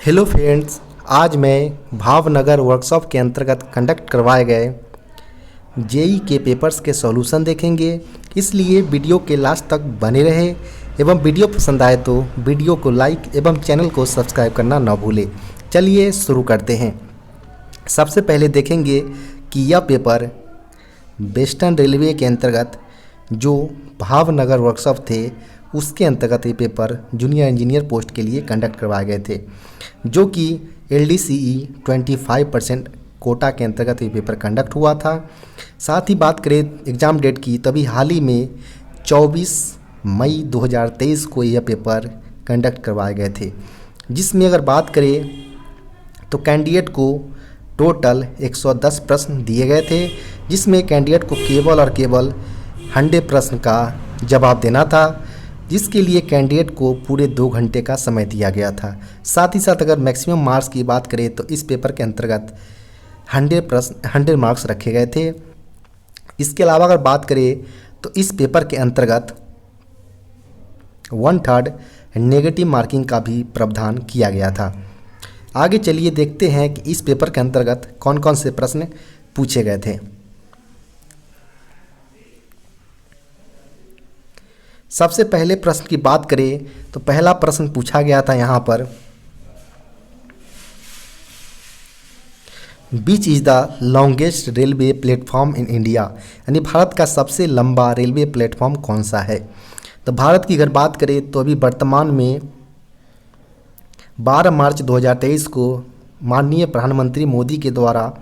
Hello friends, आज मैं Bhavnagar workshop के अंतर्गत कंडक्ट करवाए गए जेई के पेपर्स के सॉल्यूशन देखेंगे। इसलिए वीडियो के लास्ट तक बने रहे एवं वीडियो पसंद आए तो वीडियो को लाइक एवं चैनल को सब्सक्राइब करना न भूलें। चलिए शुरू करते हैं। सबसे पहले देखेंगे कि यह पेपर वेस्टर्न रेलवे के अंतर्गत जो भावनगर वर्कशॉप थे उसके अंतर्गत ये पेपर जूनियर इंजीनियर पोस्ट के लिए कंडक्ट करवाए गए थे, जो कि LDCE 25% कोटा के अंतर्गत ये पेपर कंडक्ट हुआ था। साथ ही बात करें एग्ज़ाम डेट की, तभी हाल ही में 24 मई 2023 को यह पेपर कंडक्ट करवाए गए थे, जिसमें अगर बात करें तो कैंडिडेट को टोटल 110 प्रश्न दिए गए थे, जिसमें कैंडिडेट को केवल और केवल 100 प्रश्न का जवाब देना था, जिसके लिए कैंडिडेट को पूरे 2 घंटे का समय दिया गया था। साथ ही साथ अगर मैक्सिमम मार्क्स की बात करें तो इस पेपर के अंतर्गत 100 मार्क्स रखे गए थे। इसके अलावा अगर बात करें तो इस पेपर के अंतर्गत 1/3 नेगेटिव मार्किंग का भी प्रावधान किया गया था। आगे चलिए देखते हैं कि इस पेपर के अंतर्गत कौन कौन से प्रश्न पूछे गए थे। सबसे पहले प्रश्न की बात करें तो पहला प्रश्न पूछा गया था यहाँ पर, विच is the longest railway platform in India, यानी भारत का सबसे लंबा रेलवे प्लेटफॉर्म कौन सा है। तो भारत की अगर बात करें तो अभी वर्तमान में 12 मार्च 2023 को माननीय प्रधानमंत्री मोदी के द्वारा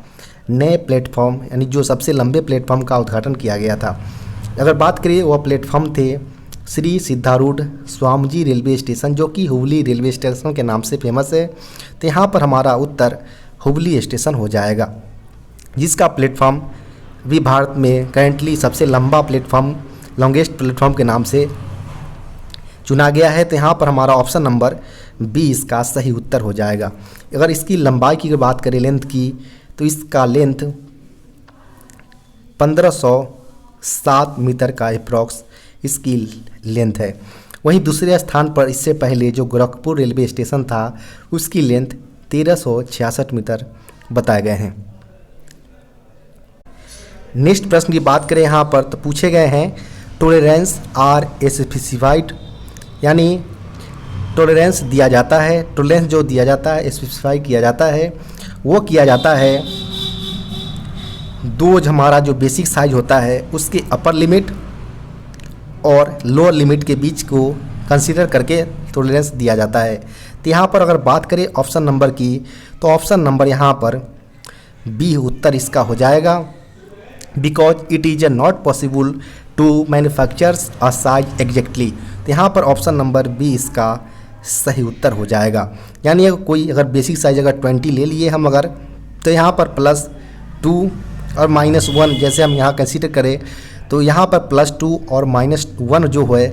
नए प्लेटफॉर्म यानी जो सबसे लंबे प्लेटफॉर्म का उद्घाटन किया गया था। अगर बात करें वह प्लेटफॉर्म थे श्री सिद्धारूढ़ स्वामीजी रेलवे स्टेशन, जो कि हुबली रेलवे स्टेशन के नाम से फेमस है। तो यहाँ पर हमारा उत्तर हुबली स्टेशन हो जाएगा, जिसका प्लेटफॉर्म भी भारत में करेंटली सबसे लंबा प्लेटफॉर्म लॉन्गेस्ट प्लेटफॉर्म के नाम से चुना गया है। तो यहाँ पर हमारा ऑप्शन नंबर 20 का सही उत्तर हो जाएगा। अगर इसकी लंबाई की बात करें लेंथ की, तो इसका लेंथ 1507 मीटर का अप्रॉक्स इसकी लेंथ है। वहीं दूसरे स्थान पर इससे पहले जो गोरखपुर रेलवे स्टेशन था उसकी लेंथ 1366 मीटर बताए गए हैं। नेक्स्ट प्रश्न की बात करें यहाँ पर तो पूछे गए हैं टॉलरेंस आर स्पेसिफाइड, यानी टॉलरेंस दिया जाता है, टॉलरेंस जो दिया जाता है स्पेसिफाई किया जाता है, वो किया जाता है दो हमारा जो बेसिक साइज होता है उसके अपर लिमिट और लोअर लिमिट के बीच को कंसीडर करके टॉलरेंस दिया जाता है। तो यहाँ पर अगर बात करें ऑप्शन नंबर की, तो ऑप्शन नंबर यहाँ पर बी उत्तर इसका हो जाएगा, because it is not possible to manufactures a size exactly. तो यहाँ पर ऑप्शन नंबर बी इसका सही उत्तर हो जाएगा। यानी अगर बेसिक साइज अगर 20 ले लिए हम अगर, तो यहाँ पर +2 और -1 जैसे हम यहाँ कंसीडर करें तो यहाँ पर +2 और -1 जो है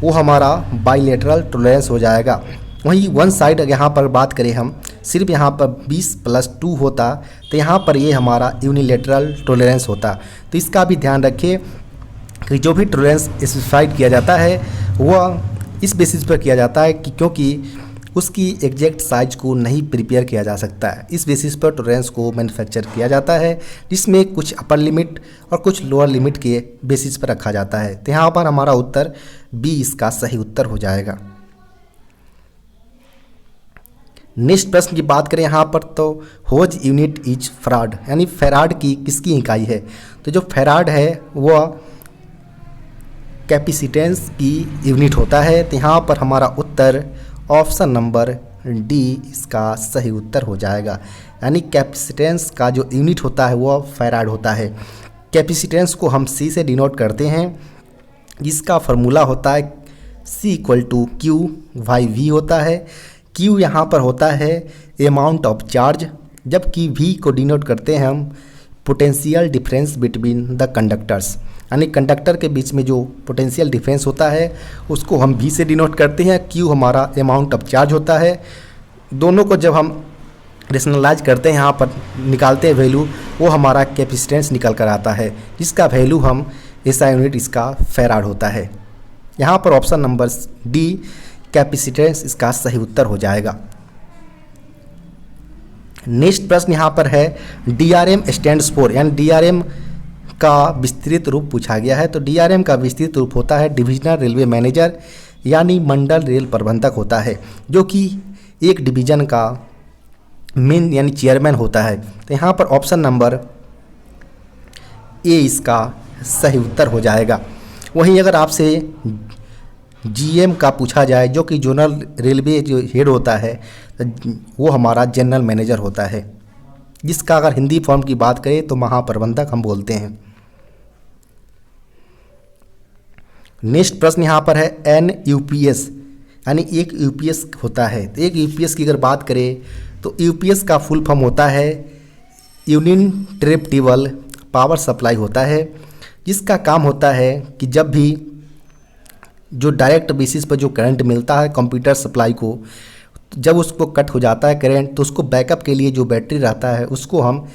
वो हमारा बाइलेटरल टॉलरेंस हो जाएगा। वहीं वन साइड यहाँ पर बात करें हम सिर्फ यहाँ पर 20+2 होता, तो यहाँ पर ये हमारा यूनिलेटरल टॉलरेंस होता। तो इसका भी ध्यान रखिए कि जो भी टॉलरेंस स्पेसिफाइड किया जाता है वह इस बेसिस पर किया जाता है कि क्योंकि उसकी एग्जैक्ट साइज को नहीं प्रिपेयर किया जा सकता है। इस बेसिस पर टॉलरेंस को मैन्युफैक्चर किया जाता है, जिसमें कुछ अपर लिमिट और कुछ लोअर लिमिट के बेसिस पर रखा जाता है। तो यहाँ पर हमारा उत्तर बी इसका सही उत्तर हो जाएगा। नेक्स्ट प्रश्न की बात करें यहाँ पर तो होज यूनिट इज फैराड, यानी फैराड की किसकी इकाई है। तो जो फैराड है वह कैपेसिटेंस की यूनिट होता है। तो यहाँ पर हमारा उत्तर ऑप्शन नंबर डी इसका सही उत्तर हो जाएगा। यानी कैपेसिटेंस का जो यूनिट होता है वह फैराड होता है। कैपेसिटेंस को हम सी से डिनोट करते हैं, जिसका फार्मूला होता है C = Q/V होता है। Q यहाँ पर होता है अमाउंट ऑफ चार्ज, जबकि V को डिनोट करते हैं हम potential difference between the conductors, यानी कंडक्टर के बीच में जो पोटेंशियल डिफरेंस होता है उसको हम V से डिनोट करते हैं। Q हमारा अमाउंट ऑफ चार्ज होता है। दोनों को जब हम रेशनलाइज करते हैं यहाँ पर निकालते हैं वैल्यू, वो हमारा कैपेसिटेंस निकल कर आता है, जिसका वैल्यू हम SI यूनिट इसका फैराड होता है। यहाँ पर ऑप्शन नंबर डी कैपेसिटेंस इसका सही उत्तर हो जाएगा। नेक्स्ट प्रश्न यहाँ पर है डीआरएम स्टैंड्स फॉर, यानी डीआरएम का विस्तृत रूप पूछा गया है। तो डीआरएम का विस्तृत रूप होता है डिविजनल रेलवे मैनेजर, यानी मंडल रेल प्रबंधक होता है, जो कि एक डिवीजन का मेन यानी चेयरमैन होता है। तो यहाँ पर ऑप्शन नंबर ए इसका सही उत्तर हो जाएगा। वहीं अगर आपसे जीएम का पूछा जाए, जो कि जोनल रेलवे जो हेड होता है, वो हमारा जनरल मैनेजर होता है, जिसका अगर हिंदी फॉर्म की बात करें तो महाप्रबंधक हम बोलते हैं। नेक्स्ट प्रश्न यहाँ पर है एन यूपीएस, यानी एक यूपीएस होता है। तो एक यूपीएस की अगर बात करें तो यूपीएस का फुल फॉर्म होता है यूनिटरेप्टिबल पावर सप्लाई होता है, जिसका काम होता है कि जब भी जो डायरेक्ट बेसिस पर जो करंट मिलता है कंप्यूटर सप्लाई को, जब उसको कट हो जाता है करंट, तो उसको बैकअप के लिए जो बैटरी रहता है उसको हम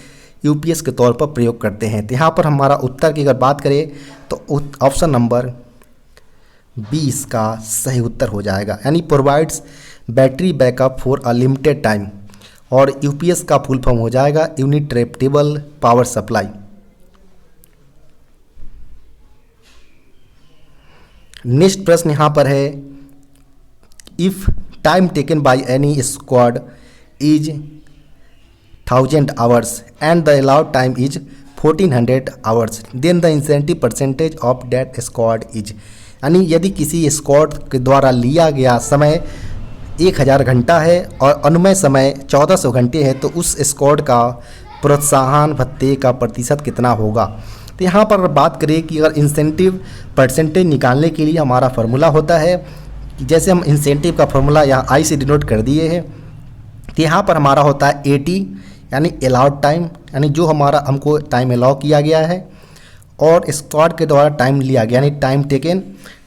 यूपीएस के तौर पर प्रयोग करते हैं। तो यहाँ पर हमारा उत्तर की अगर बात करें तो ऑप्शन नंबर 20 का सही उत्तर हो जाएगा, यानी provides battery backup for a limited time, और यूपीएस का फुल फॉर्म हो जाएगा यूनिटरेप्टिबल पावर सप्लाई। नेक्स्ट प्रश्न यहाँ पर है if time taken by any squad is 1000 hours and the allowed time is 1400 hours then the incentive percentage of that squad is, यानी यदि किसी स्क्वाड के द्वारा लिया गया समय 1000 घंटा है और अनुमेय समय 1400 घंटे है, तो उस स्क्वाड का प्रोत्साहन भत्ते का प्रतिशत कितना होगा। तो यहाँ पर बात करें कि अगर इंसेंटिव परसेंटेज निकालने के लिए हमारा फार्मूला होता है, जैसे हम इंसेंटिव का फार्मूला यहाँ आई से डिनोट कर दिए हैं। तो यहाँ पर हमारा होता है 80, यानी अलाउड टाइम, यानी जो हमारा हमको टाइम अलाउ किया गया है, और स्क्वाड के द्वारा टाइम लिया गया, यानी time taken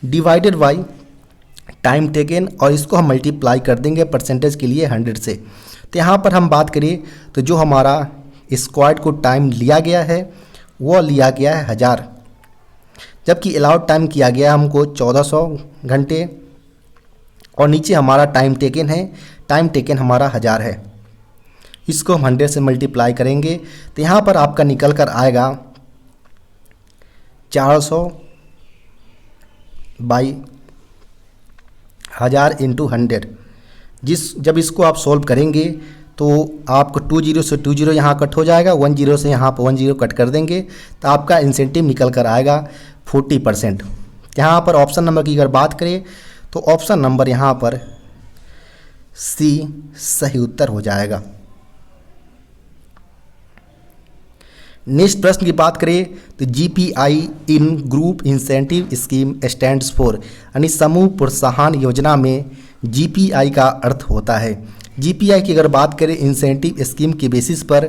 divided by time taken, और इसको हम मल्टीप्लाई कर देंगे परसेंटेज के लिए 100 से। तो यहाँ पर हम बात करें तो जो हमारा स्क्वाड को टाइम लिया गया है वो लिया गया है 1000, जबकि अलाउड टाइम किया गया हमको 1400 घंटे, और नीचे हमारा टाइम टेकन है, टाइम टेकन हमारा 1000 है। इसको हम 100 से मल्टीप्लाई करेंगे तो यहाँ पर आपका निकल कर आएगा 400 बाई 1000 इंटू 100। जब इसको आप सॉल्व करेंगे तो आपको 20 से 20 यहाँ कट हो जाएगा, 10 से यहाँ पर 10 कट कर देंगे, तो आपका इंसेंटिव निकल कर आएगा 40%। यहाँ पर ऑप्शन नंबर की अगर बात करें तो ऑप्शन नंबर यहाँ पर सी सही उत्तर हो जाएगा। नेक्स्ट प्रश्न की बात करें तो GPI in group incentive scheme stands for, यानी समूह प्रोत्साहन योजना में जीपीआई का अर्थ होता है। जीपीआई की अगर बात करें इंसेंटिव स्कीम के बेसिस पर,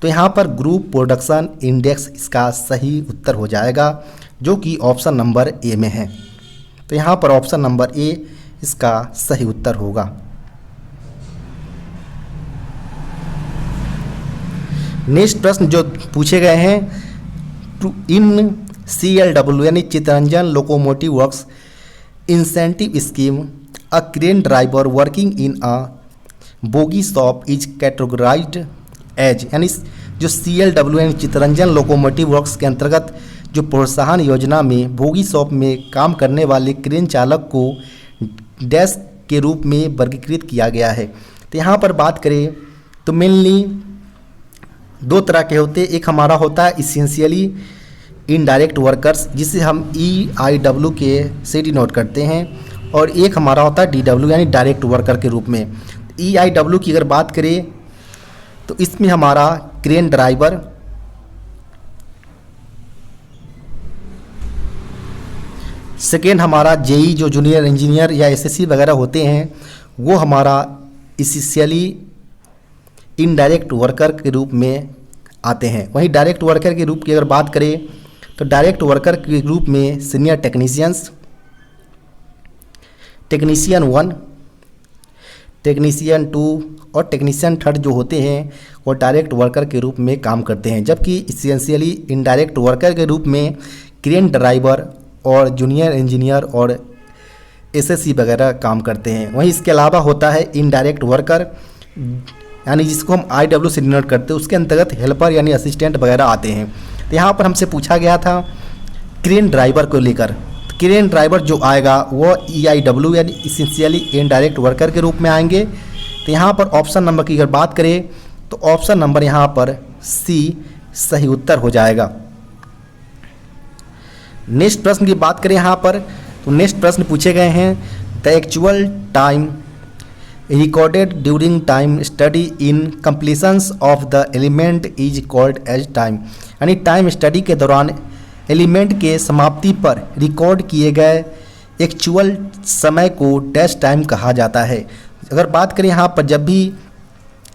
तो यहाँ पर ग्रुप प्रोडक्शन इंडेक्स इसका सही उत्तर हो जाएगा, जो कि ऑप्शन नंबर ए में है। तो यहाँ पर ऑप्शन नंबर ए इसका सही उत्तर होगा। नेक्स्ट प्रश्न जो पूछे गए हैं इन CLW यानी Chittaranjan locomotive works incentive scheme a crane driver working in a bogie shop is categorised as, यानी जो CLW यानी चितरंजन लोकोमोटिव वर्क्स के अंतर्गत जो प्रोत्साहन योजना में बोगी शॉप में काम करने वाले क्रेन चालक को डैश के रूप में वर्गीकृत किया गया है। तो यहाँ पर बात करें तो मेनली दो तरह के होते हैं। एक हमारा होता है इसेंशियली इनडायरेक्ट वर्कर्स, जिसे हम EIW के से डिनोट करते हैं, और एक हमारा होता है DW यानी डायरेक्ट वर्कर के रूप में। EIW की अगर बात करें तो इसमें हमारा क्रेन ड्राइवर, सेकेंड हमारा JE जो जूनियर इंजीनियर या SSC वगैरह होते हैं, वो हमारा इसेंशियली इनडायरेक्ट वर्कर के रूप में आते हैं। वहीं डायरेक्ट वर्कर के रूप की अगर बात करें तो डायरेक्ट वर्कर के रूप में सीनियर टेक्नीशियंस, टेक्नीशियन 1, टेक्नीशियन 2 और टेक्नीशियन 3 जो होते हैं वो डायरेक्ट वर्कर के रूप में काम करते हैं, जबकि इसेंशियली इनडायरेक्ट वर्कर के रूप में क्रेन ड्राइवर और जूनियर इंजीनियर और SSC वगैरह काम करते हैं। वहीं इसके अलावा होता है इनडायरेक्ट वर्कर यानी जिसको हम IW से डिनोट करते हैं, उसके अंतर्गत हेल्पर यानी असिस्टेंट वगैरह आते हैं। तो यहाँ पर हमसे पूछा गया था क्रेन ड्राइवर को लेकर। क्रेन ड्राइवर जो आएगा वो EIW यानी इसेंशियली इनडायरेक्ट वर्कर के रूप में आएंगे। तो यहाँ पर ऑप्शन नंबर की अगर बात करें तो ऑप्शन नंबर यहाँ पर C सही उत्तर हो जाएगा। नेक्स्ट प्रश्न की बात करें यहाँ पर, तो नेक्स्ट प्रश्न पूछे गए हैं the actual time recorded during time study in completions of the element is called as time, यानी टाइम स्टडी के दौरान एलिमेंट के समाप्ति पर रिकॉर्ड किए गए एक्चुअल समय को डैश टाइम कहा जाता है। अगर बात करें यहाँ पर जब भी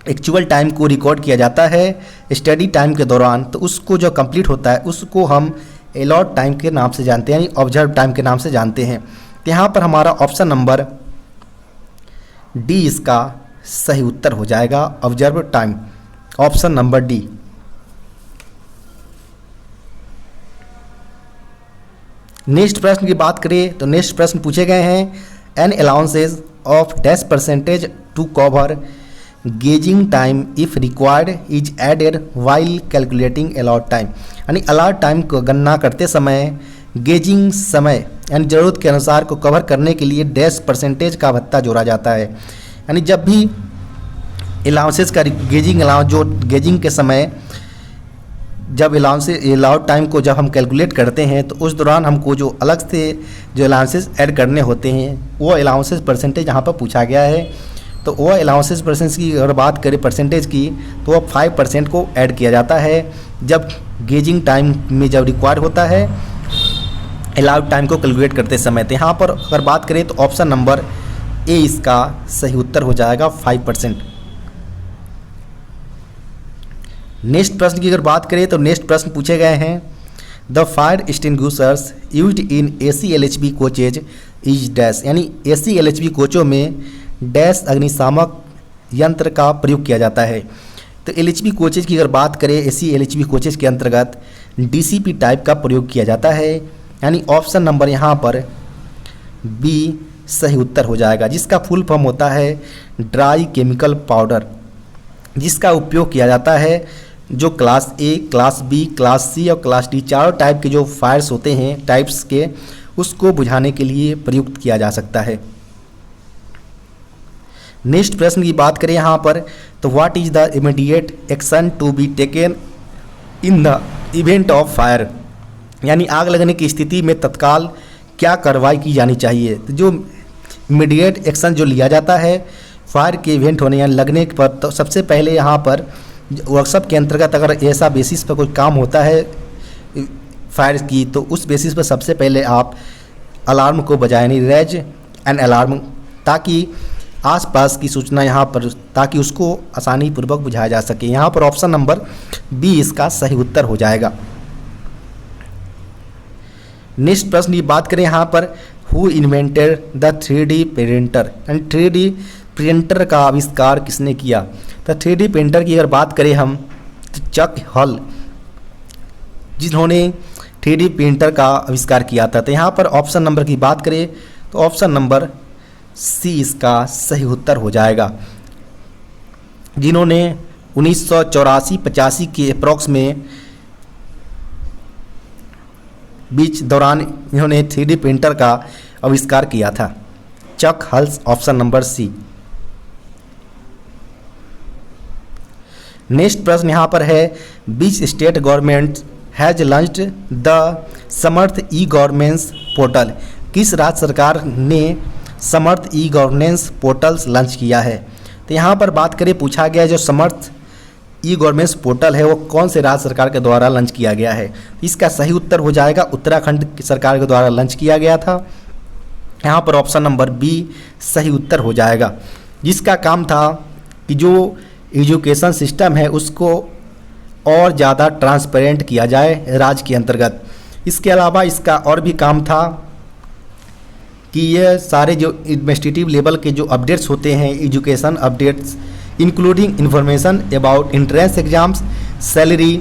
एक्चुअल टाइम को रिकॉर्ड किया जाता है स्टडी टाइम के दौरान, तो उसको जो कंप्लीट होता है उसको हम अलॉट टाइम के नाम से जानते हैं, यानी ऑब्जर्व टाइम के नाम से जानते हैं। तो यहाँ पर हमारा ऑप्शन नंबर डी इसका सही उत्तर हो जाएगा, observe time, option number D. Next प्रश्न की बात करें तो नेक्स्ट प्रश्न पूछे गए हैं an allowances of dash percentage to cover gauging time if required is added while calculating allot time, यानी अलॉट टाइम को गणना करते समय गेजिंग समय यानी ज़रूरत के अनुसार को कवर करने के लिए डैश परसेंटेज का भत्ता जोड़ा जाता है। यानी जब भी अलाउंसेस का गेजिंग अलाउंस जो गेजिंग के समय जब अलाउड टाइम को जब हम कैलकुलेट करते हैं तो उस दौरान हमको जो अलग से जो अलाउंसेस ऐड करने होते हैं वो अलाउंसेस परसेंटेज यहाँ पर पूछा गया है। तो वो अलाउंसेस परसेंटेज की अगर बात करें परसेंटेज की तो वो 5% को ऐड किया जाता है जब गेजिंग टाइम में जब रिक्वायर्ड होता है अलाउड टाइम को कैलकुलेट करते समय। तो यहाँ पर अगर बात करें तो ऑप्शन नंबर ए इसका सही उत्तर हो जाएगा 5%। नेक्स्ट प्रश्न की अगर बात करें तो नेक्स्ट प्रश्न पूछे गए हैं the fire extinguishers used in AC LHB coaches is dash, यानी AC LHB कोचों में डैश अग्निशामक यंत्र का प्रयोग किया जाता है। तो LHB कोचेज की अगर बात करें AC LHB कोचेज के अंतर्गत DCP टाइप का प्रयोग किया जाता है, यानी ऑप्शन नंबर यहाँ पर बी सही उत्तर हो जाएगा, जिसका फुल फॉर्म होता है ड्राई केमिकल पाउडर, जिसका उपयोग किया जाता है जो class A, class B, class C और क्लास D चारों टाइप के जो फायर्स होते हैं टाइप्स के, उसको बुझाने के लिए प्रयुक्त किया जा सकता है। नेक्स्ट प्रश्न की बात करें यहाँ पर तो what is the immediate action to be taken in the event of fire, यानी आग लगने की स्थिति में तत्काल क्या कार्रवाई की जानी चाहिए। तो जो इमीडिएट एक्शन जो लिया जाता है फायर के इवेंट होने या लगने पर, तो सबसे पहले यहाँ पर वर्कशॉप के अंतर्गत अगर ऐसा बेसिस पर कोई काम होता है फायर की, तो उस बेसिस पर सबसे पहले आप अलार्म को बजाएं, यानी रेज एन अलार्म, ताकि आसपास की सूचना यहाँ पर ताकि उसको आसानी पूर्वक बुझाया जा सके। यहाँ पर ऑप्शन नंबर बी इसका सही उत्तर हो जाएगा। नेक्स्ट प्रश्न की बात करें यहाँ पर who invented the 3D printer, and 3D printer का आविष्कार किसने किया। तो 3D प्रिंटर की अगर बात करें हम तो चक हॉल जिन्होंने 3D प्रिंटर का आविष्कार किया था। तो यहाँ पर ऑप्शन नंबर की बात करें तो ऑप्शन नंबर सी इसका सही उत्तर हो जाएगा, जिन्होंने 1984-85 के अप्रॉक्स में बीच दौरान इन्होंने 3D प्रिंटर का आविष्कार किया था। Chuck Hulls, option number C. Next प्रश्न यहाँ पर है which state government has launched the Samarth e governance portal, किस राज्य सरकार ने Samarth e governance portals launch किया है। तो यहाँ पर बात करें पूछा गया जो समर्थ ई गवर्नेंस पोर्टल है वो कौन से राज्य सरकार के द्वारा लॉन्च किया गया है। इसका सही उत्तर हो जाएगा उत्तराखंड सरकार के द्वारा लॉन्च किया गया था। यहाँ पर ऑप्शन नंबर बी सही उत्तर हो जाएगा, जिसका काम था कि जो एजुकेशन सिस्टम है उसको और ज़्यादा ट्रांसपेरेंट किया जाए राज्य के अंतर्गत। इसके अलावा इसका और भी काम था कि ये सारे जो एडमिनिस्ट्रेटिव लेवल के जो अपडेट्स होते हैं education updates including information about entrance exams, salary,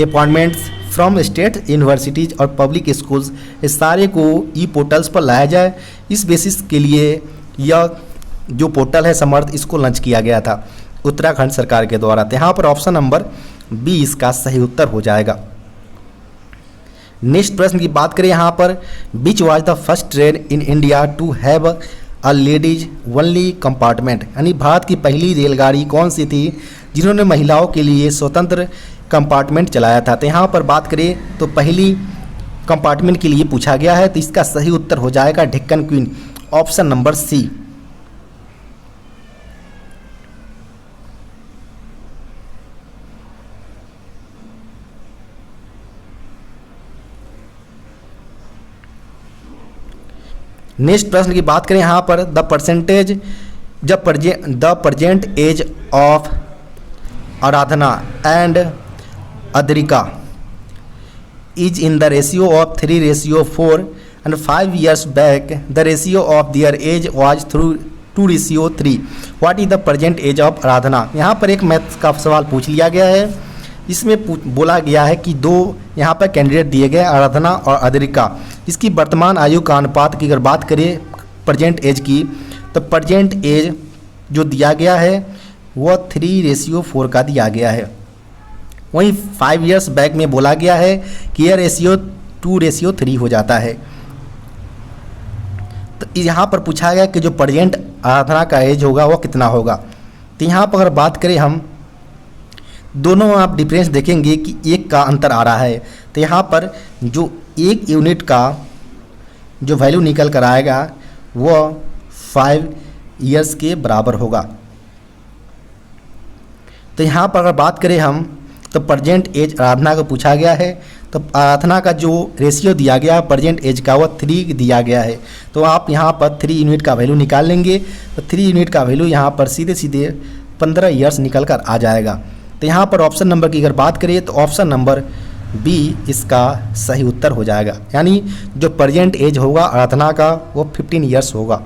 appointments from state universities और पब्लिक स्कूल्स, इस सारे को ई पोर्टल्स पर लाया जाए। इस बेसिस के लिए यह जो पोर्टल है समर्थ इसको लॉन्च किया गया था। उत्तराखंड सरकार के द्वारा। तो यहाँ पर ऑप्शन नंबर बी इसका सही उत्तर हो जाएगा। नेक्स्ट प्रश्न की बात करें यहाँ पर, which was the first train in India to have a ladies only compartment, यानी भारत की पहली रेलगाड़ी कौन सी थी जिन्होंने महिलाओं के लिए स्वतंत्र कंपार्टमेंट चलाया था। तो यहाँ पर बात करें तो पहली कंपार्टमेंट के लिए पूछा गया है, तो इसका सही उत्तर हो जाएगा Deccan Queen, option number C. Next प्रश्न की बात करें यहाँ पर, the present age of Aradhana and Adrika is in the ratio of 3:4 and 5 years back the ratio of their age was through 2:3. What is the present age of आराधना। यहाँ पर एक maths का सवाल पूछ लिया गया है, इसमें बोला गया है कि दो यहाँ पर कैंडिडेट दिए गए आराधना और अद्रिका, इसकी वर्तमान आयु का अनुपात की अगर बात करें प्रेजेंट एज की, तो प्रेजेंट एज जो दिया गया है वह 3:4 का दिया गया है। वहीं 5 इयर्स बैक में बोला गया है कि यह रेशियो 2:3 हो जाता है। तो यहाँ पर पूछा गया कि जो प्रेजेंट आराधना का एज होगा वह कितना होगा। तो यहाँ पर अगर बात करें हम, दोनों आप डिफरेंस देखेंगे कि एक का अंतर आ रहा है। तो यहाँ पर जो एक यूनिट का जो वैल्यू निकल कर आएगा वह 5 इयर्स के बराबर होगा। तो यहाँ पर अगर बात करें हम, तो प्रेजेंट एज आराधना को पूछा गया है, तो आराधना का जो रेशियो दिया गया है प्रेजेंट एज का वह 3 दिया गया है। तो आप यहाँ पर 3 यूनिट का वैल्यू निकाल लेंगे, तो 3 यूनिट का वैल्यू यहाँ पर सीधे सीधे 15 ईयर्स निकल कर आ जाएगा। तो यहाँ पर ऑप्शन नंबर की अगर बात करें तो ऑप्शन नंबर बी इसका सही उत्तर हो जाएगा, यानी जो प्रेजेंट एज होगा आराधना का वो 15 ईयर्स होगा।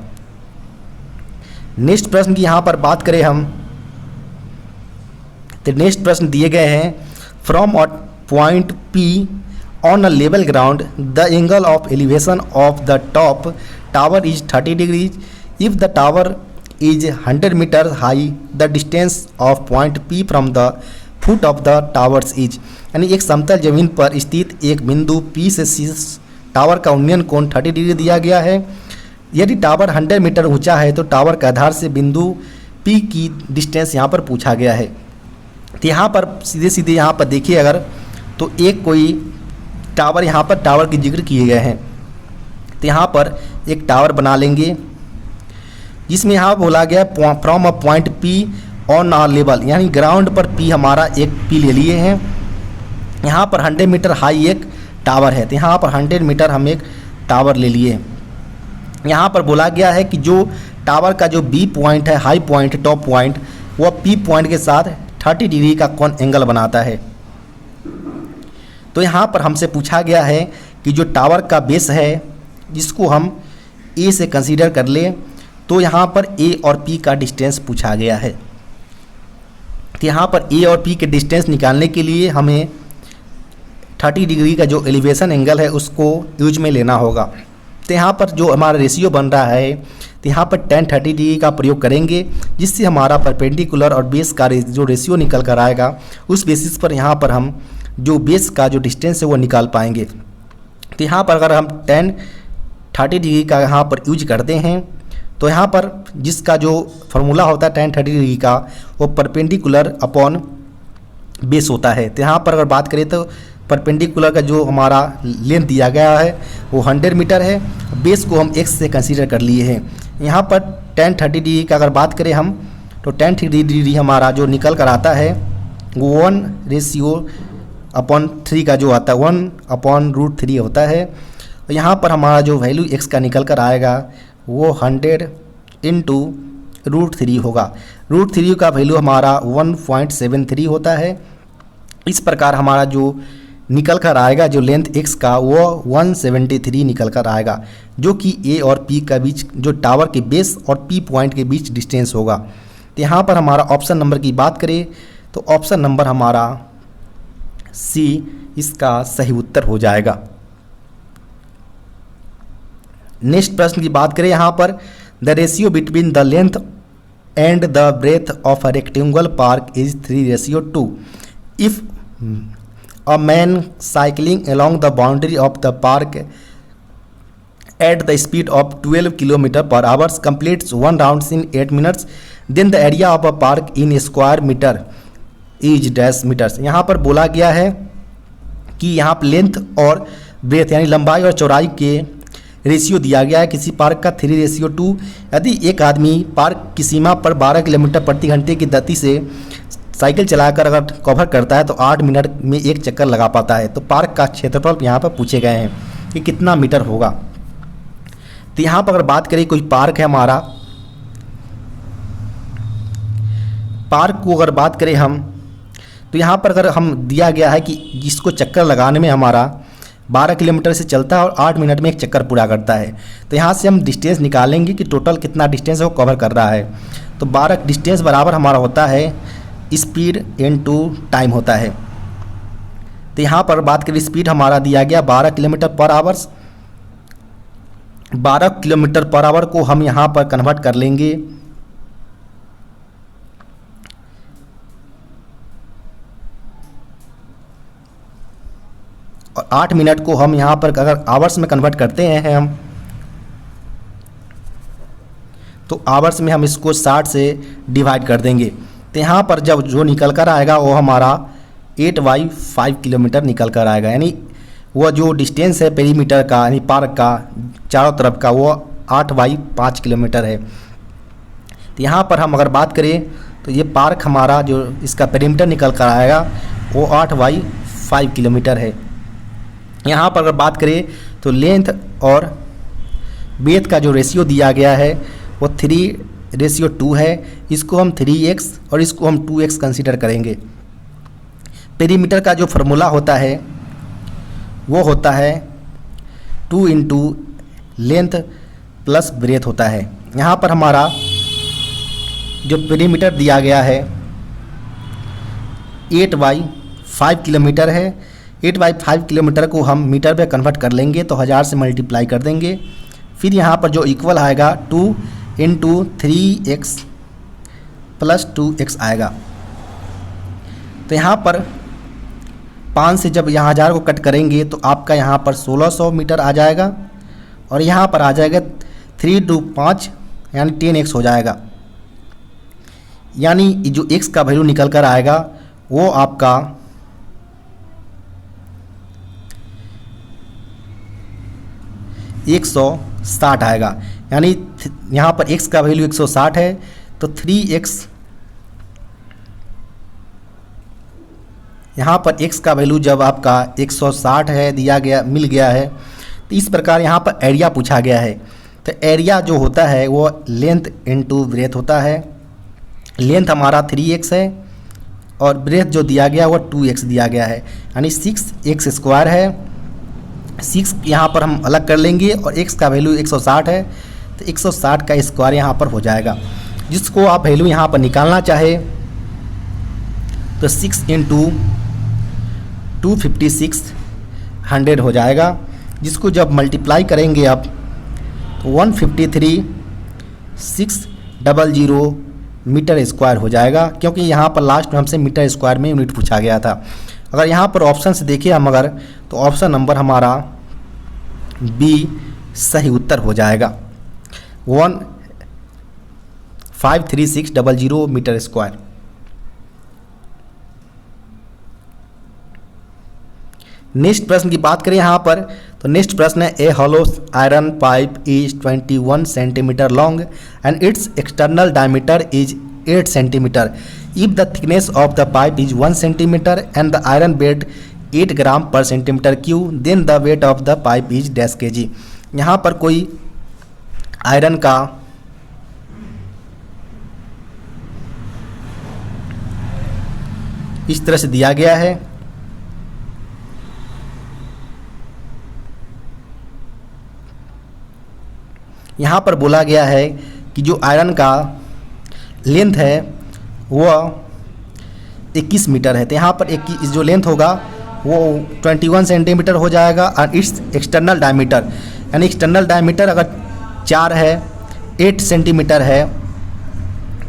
नेक्स्ट प्रश्न की यहाँ पर बात करें हम, तो नेक्स्ट प्रश्न दिए गए हैं, from a point P on a level ground the angle of elevation of the top tower is 30 degrees if the tower is 100 metre high the distance of point P from the foot of the towers is, यानी एक समतल जमीन पर स्थित एक बिंदु P से शीर्ष टावर का उन्नयन कोण 30 डिग्री दिया गया है। यदि टावर 100 मीटर ऊंचा है तो टावर के आधार से बिंदु P की डिस्टेंस यहाँ पर पूछा गया है। तो यहाँ पर सीधे सीधे यहाँ पर देखिए अगर, तो एक कोई टावर यहाँ पर टावर के जिक्र किए गए हैं, तो यहाँ पर एक टावर बना लेंगे जिसमें यहाँ बोला गया from a point P on a level, यानी ग्राउंड पर P हमारा एक P ले लिए हैं। यहाँ पर 100 मीटर हाई एक टावर है, तो यहाँ पर 100 मीटर हम एक टावर ले लिए। यहाँ पर बोला गया है कि जो टावर का जो B पॉइंट है, हाई पॉइंट टॉप पॉइंट, वह P पॉइंट के साथ 30 डिग्री का कौन एंगल बनाता है। तो यहाँ पर हमसे पूछा गया है कि जो टावर का बेस है जिसको हम A से कंसीडर कर ले, तो यहाँ पर A और P का डिस्टेंस पूछा गया है। तो यहाँ पर A और P के डिस्टेंस निकालने के लिए हमें 30 डिग्री का जो एलिवेशन एंगल है उसको यूज में लेना होगा। तो यहाँ पर जो हमारा रेशियो बन रहा है, तो यहाँ पर tan 30 डिग्री का प्रयोग करेंगे, जिससे हमारा परपेंडिकुलर और बेस का जो रेशियो निकल कर आएगा उस बेसिस पर यहाँ पर हम जो बेस का जो डिस्टेंस है वो निकाल पाएंगे। तो यहाँ पर अगर हम tan 30 डिग्री का यहाँ पर यूज करते हैं, तो यहाँ पर जिसका जो फार्मूला होता है tan 30 डिग्री का वो परपेंडिकुलर अपॉन बेस होता है। तो यहाँ पर अगर बात करें तो परपेंडिकुलर का जो हमारा लेंथ दिया गया है वो 100 मीटर है, बेस को हम x से कंसीडर कर लिए हैं। यहाँ पर tan 30 डिग्री का अगर बात करें हम, तो tan 30 डिग्री हमारा जो निकल कर आता है वो 1/3 का जो आता है 1/√3 होता है। यहाँ पर हमारा जो वैल्यू x का निकल कर आएगा वो 100 × √3 होगा। √3 का वैल्यू हमारा 1.73 होता है। इस प्रकार हमारा जो निकल कर आएगा जो लेंथ x का वो 173 निकल कर आएगा, जो कि A और P का बीच जो टावर के बेस और P पॉइंट के बीच डिस्टेंस होगा। तो यहाँ पर हमारा ऑप्शन नंबर की बात करें तो ऑप्शन नंबर हमारा C इसका सही उत्तर हो जाएगा। नेक्स्ट प्रश्न की बात करें यहाँ पर, the ratio between the length and the breadth of a rectangular park is 3:2. If a man cycling along the boundary of the park at the speed of 12 km/h completes one round in 8 minutes, then the area of a park in square meter is dash meters. यहाँ पर बोला गया है कि यहाँ पर length और breath यानी लंबाई और चौड़ाई के रेशियो दिया गया है किसी पार्क का 3:2। यदि एक आदमी पार्क की सीमा पर 12 किलोमीटर प्रति घंटे की गति से साइकिल चलाकर अगर कवर करता है तो 8 मिनट में एक चक्कर लगा पाता है। तो पार्क का क्षेत्रफल यहाँ पर पूछे गए हैं कि कितना मीटर होगा। तो यहाँ पर अगर बात करें कोई पार्क है हमारा, पार्क को अगर बात करें हम, तो यहाँ पर अगर हम दिया गया है कि जिसको चक्कर लगाने में हमारा 12 किलोमीटर से चलता है और 8 मिनट में एक चक्कर पूरा करता है। तो यहाँ से हम डिस्टेंस निकालेंगे कि टोटल कितना डिस्टेंस है वो कवर कर रहा है। तो 12 डिस्टेंस बराबर हमारा होता है स्पीड इनटू टाइम होता है। तो यहाँ पर बात करें स्पीड हमारा दिया गया 12 किलोमीटर/आवर। 12 किलोमीटर/आवर को हम यहाँ पर कन्वर्ट कर लेंगे और 8 मिनट को हम यहाँ पर अगर आवर्स में कन्वर्ट करते हैं हम, तो आवर्स में हम इसको 60 से डिवाइड कर देंगे। तो यहाँ पर जब जो निकल कर आएगा वो हमारा 8/5 किलोमीटर निकल कर आएगा। यानी वो जो डिस्टेंस है पेरीमीटर का यानी पार्क का चारों तरफ का वो 8/5 किलोमीटर है। तो यहाँ पर हम अगर बात करें तो ये पार्क हमारा जो इसका पेरीमीटर निकल कर आएगा वो 8/5 किलोमीटर है। यहाँ पर अगर बात करें तो लेंथ और ब्रेथ का जो रेशियो दिया गया है वो 3:2 है। इसको हम 3x और इसको हम 2x कंसीडर करेंगे। पेरीमीटर का जो फार्मूला होता है वो होता है 2 × लेंथ प्लस ब्रेथ होता है। यहाँ पर हमारा जो पेरीमीटर दिया गया है 8/5 किलोमीटर है। 8/5 किलोमीटर को हम मीटर पे कन्वर्ट कर लेंगे तो 1000 से मल्टीप्लाई कर देंगे। फिर यहाँ पर जो इक्वल आएगा 2 × 3x प्लस 2x आएगा। तो यहाँ पर 5 से जब यहाँ 1000 को कट करेंगे तो आपका यहाँ पर 1600 मीटर आ जाएगा और यहाँ पर आ जाएगा 3 × 5 यानी 10x हो जाएगा। यानी जो x का वैल्यू निकल कर आएगा वो आपका 160 आएगा। यानी यहाँ पर x का वैल्यू 160 है तो 3x, यहाँ पर x का वैल्यू जब आपका 160 है दिया गया मिल गया है तो इस प्रकार यहाँ पर एरिया पूछा गया है। तो एरिया जो होता है वो लेंथ इनटू ब्रेथ होता है। लेंथ हमारा 3x है और ब्रेथ जो दिया गया वो 2x दिया गया है यानी 6x² है। 6 यहाँ पर हम अलग कर लेंगे और x का वैल्यू 160 है तो 160 का स्क्वायर यहाँ पर हो जाएगा। जिसको आप वैल्यू यहाँ पर निकालना चाहे तो 6 × 256 100 हो जाएगा। जिसको जब मल्टीप्लाई करेंगे आप तो 153,600 मीटर स्क्वायर हो जाएगा, क्योंकि यहाँ पर लास्ट में हमसे मीटर स्क्वायर में यूनिट पूछा गया था। अगर यहाँ पर ऑप्शन से देखें हम अगर तो ऑप्शन नंबर हमारा बी सही उत्तर हो जाएगा 153,600 मीटर स्क्वायर। नेक्स्ट प्रश्न की बात करें यहाँ पर तो नेक्स्ट प्रश्न है a hollow iron pipe is 21 centimetre long and its external diameter is 8 centimetre. If the thickness of the pipe is 1 centimetre and the iron weight 8 gram per centimetre cube then the weight of the pipe is dash kg। यहाँ पर कोई iron का इस तरह से दिया गया है। यहाँ पर बोला गया है कि जो आयरन का लेंथ है वो 21 मीटर है। तो यहाँ पर जो लेंथ होगा वो 21 सेंटीमीटर हो जाएगा और इट्स एक्सटर्नल डायमीटर यानी एक्सटर्नल डायमीटर अगर 4 है 8 सेंटीमीटर है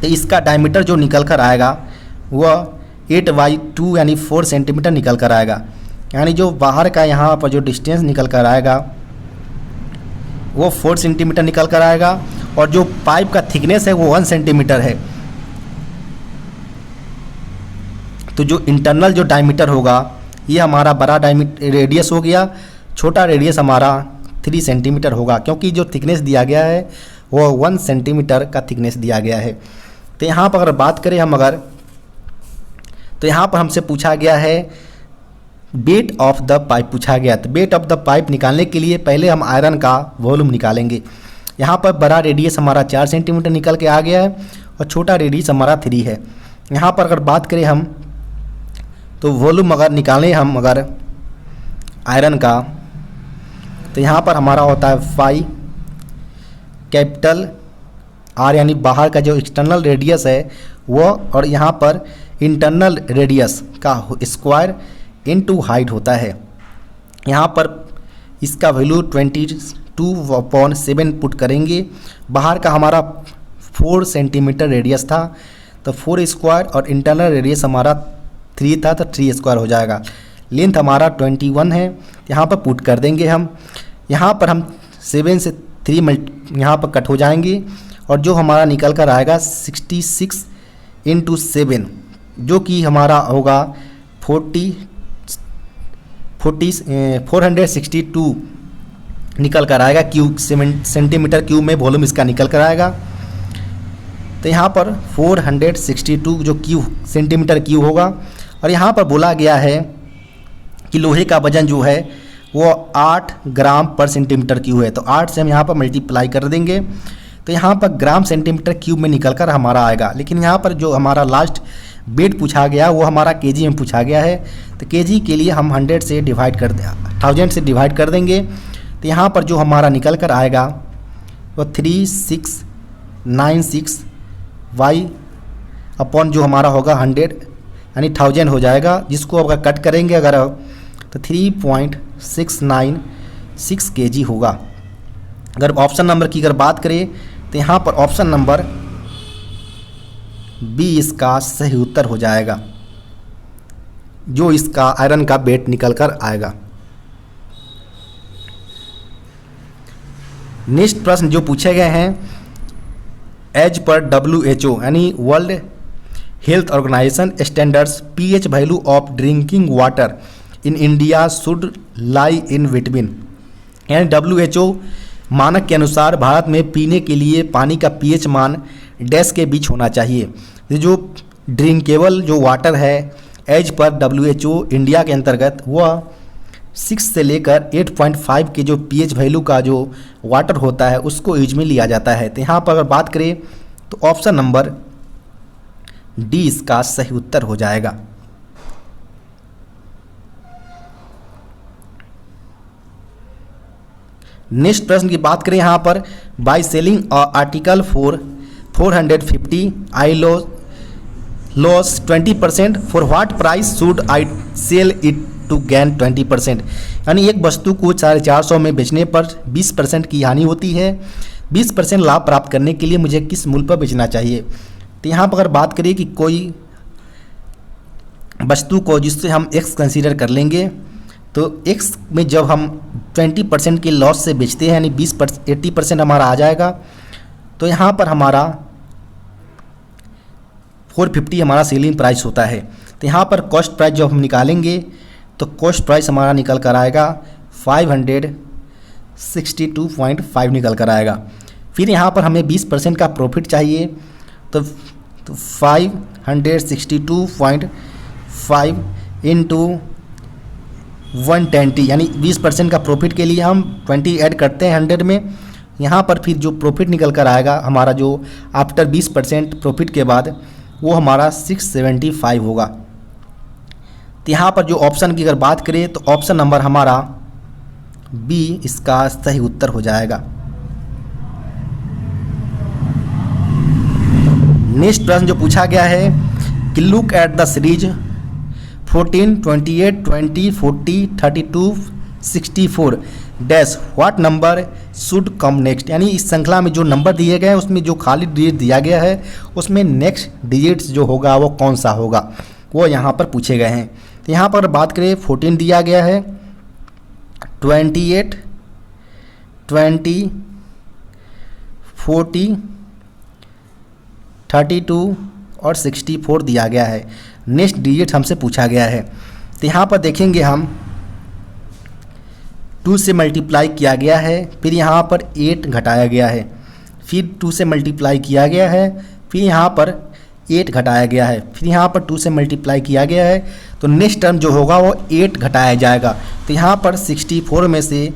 तो इसका डायमीटर जो निकल कर आएगा वह 8/2 यानी 4 सेंटीमीटर निकल कर आएगा। यानी जो बाहर का यहाँ पर जो डिस्टेंस निकल कर आएगा वो 4 सेंटीमीटर निकल कर आएगा और जो पाइप का थिकनेस है वो 1 सेंटीमीटर है। तो जो इंटरनल जो डायमीटर होगा ये हमारा बड़ा रेडियस हो गया, छोटा रेडियस हमारा 3 सेंटीमीटर होगा, क्योंकि जो थिकनेस दिया गया है वो 1 सेंटीमीटर का थिकनेस दिया गया है। तो यहाँ पर अगर बात करें हम तो यहाँ पर हमसे पूछा गया है वेट ऑफ द पाइप पूछा गया। तो वेट ऑफ द पाइप निकालने के लिए पहले हम आयरन का वॉल्यूम निकालेंगे। यहाँ पर बड़ा रेडियस हमारा 4 सेंटीमीटर निकल के आ गया है और छोटा रेडियस हमारा 3 है। यहाँ पर अगर बात करें हम तो वॉल्यूम अगर निकालें हम आयरन का, तो यहाँ पर हमारा होता है 5 कैपिटल आर यानी बाहर का जो एक्सटर्नल रेडियस है वो, और यहाँ पर इंटरनल रेडियस का स्क्वायर इनटू हाइट होता है। यहाँ पर इसका वैल्यू 22/7 पुट करेंगे। बाहर का हमारा 4 सेंटीमीटर रेडियस था तो 4 स्क्वायर और इंटरनल रेडियस हमारा 3 था तो 3 स्क्वायर हो जाएगा। लेंथ हमारा 21 है, यहाँ पर पुट कर देंगे हम। यहाँ पर हम 7 से 3 यहाँ पर कट हो जाएंगे और जो हमारा निकल कर आएगा 66 × 7 जो कि हमारा होगा 462 निकल कर आएगा क्यूब सेंटीमीटर क्यूब में वॉल्यूम इसका निकल कर आएगा। तो यहाँ पर 462 जो क्यूब सेंटीमीटर क्यूब होगा। और यहाँ पर बोला गया है कि लोहे का वजन जो है वो 8 ग्राम पर सेंटीमीटर क्यूब है। तो 8 से हम यहाँ पर मल्टीप्लाई कर देंगे तो यहाँ पर ग्राम सेंटीमीटर क्यूब में निकल कर हमारा आएगा। लेकिन यहाँ पर जो हमारा लास्ट वेट पूछा गया वो हमारा केजी में पूछा गया है। तो केजी के लिए हम 100 से डिवाइड कर 1000 से डिवाइड कर देंगे। तो यहाँ पर जो हमारा निकल कर आएगा वो 3696 वाई अपॉन जो हमारा होगा 100 यानी 1000 हो जाएगा, जिसको अगर कट करेंगे तो 3.696 केजी होगा। अगर ऑप्शन नंबर की अगर बात करें तो यहाँ पर ऑप्शन नंबर बी इसका सही उत्तर हो जाएगा, जो इसका आयरन का वेट निकल कर आएगा। नेक्स्ट प्रश्न जो पूछे गए हैं, एज पर WHO यानी world health organisation standards pH value of drinking water in India should lie in between, यानी WHO मानक के अनुसार भारत में पीने के लिए पानी का pH मान डैश के बीच होना चाहिए। जो ड्रिंकेबल जो वाटर है एज पर WHO इंडिया के अंतर्गत वह 6 से लेकर 8.5 के जो pH वैल्यू का जो वाटर होता है उसको यूज में लिया जाता है। तो यहाँ पर अगर बात करें तो ऑप्शन नंबर डी इसका सही उत्तर हो जाएगा। नेक्स्ट प्रश्न की बात करें यहाँ पर, by selling article for 450 I loss 20%, for what price should I sell it to gain 20%, यानी एक वस्तु को 450 में बेचने पर 20% की हानि होती है। 20% लाभ प्राप्त करने के लिए मुझे किस मूल्य पर बेचना चाहिए। तो यहाँ पर अगर बात करें कि कोई वस्तु को जिससे हम x कंसीडर कर लेंगे, तो x में जब हम 20% के लॉस से बेचते हैं यानी 80% हमारा आ जाएगा। तो यहाँ पर हमारा 450 हमारा सेलिंग प्राइस होता है। तो यहाँ पर कॉस्ट प्राइस जब हम निकालेंगे तो कॉस्ट प्राइस हमारा निकल कर आएगा 562.5 निकल कर आएगा। फिर यहाँ पर हमें 20% का प्रॉफिट चाहिए, तो 562.5 इंटू 120 यानी 20% का प्रॉफिट के लिए हम 20 ऐड करते हैं 100 में। यहाँ पर फिर जो प्रॉफिट निकल कर आएगा हमारा जो आफ्टर 20% प्रॉफिट के बाद वो हमारा 675 होगा। तो यहाँ पर जो ऑप्शन की अगर बात करें तो ऑप्शन नंबर हमारा बी इसका सही उत्तर हो जाएगा। नेक्स्ट प्रश्न जो पूछा गया है कि look at the series 14, 28, 20, 40, 32, 64 dash what number should come next, यानी इस श्रृंखला में जो नंबर दिए गए हैं उसमें जो खाली डिजिट दिया गया है उसमें नेक्स्ट डिजिट्स जो होगा वो कौन सा होगा, वो यहाँ पर पूछे गए हैं। तो यहाँ पर बात करें 14 दिया गया है, 28, 20, 40, 32 और 64 दिया गया है। नेक्स्ट डिजिट हमसे पूछा गया है। तो यहाँ पर देखेंगे हम 2 से मल्टीप्लाई किया गया है, फिर यहाँ पर 8 घटाया गया है, फिर 2 से मल्टीप्लाई किया गया है, फिर यहाँ पर 8 घटाया गया है, फिर यहाँ पर 2 से मल्टीप्लाई किया गया है। तो नेक्स्ट टर्म जो होगा वो 8 घटाया जाएगा। तो यहाँ पर 64 में से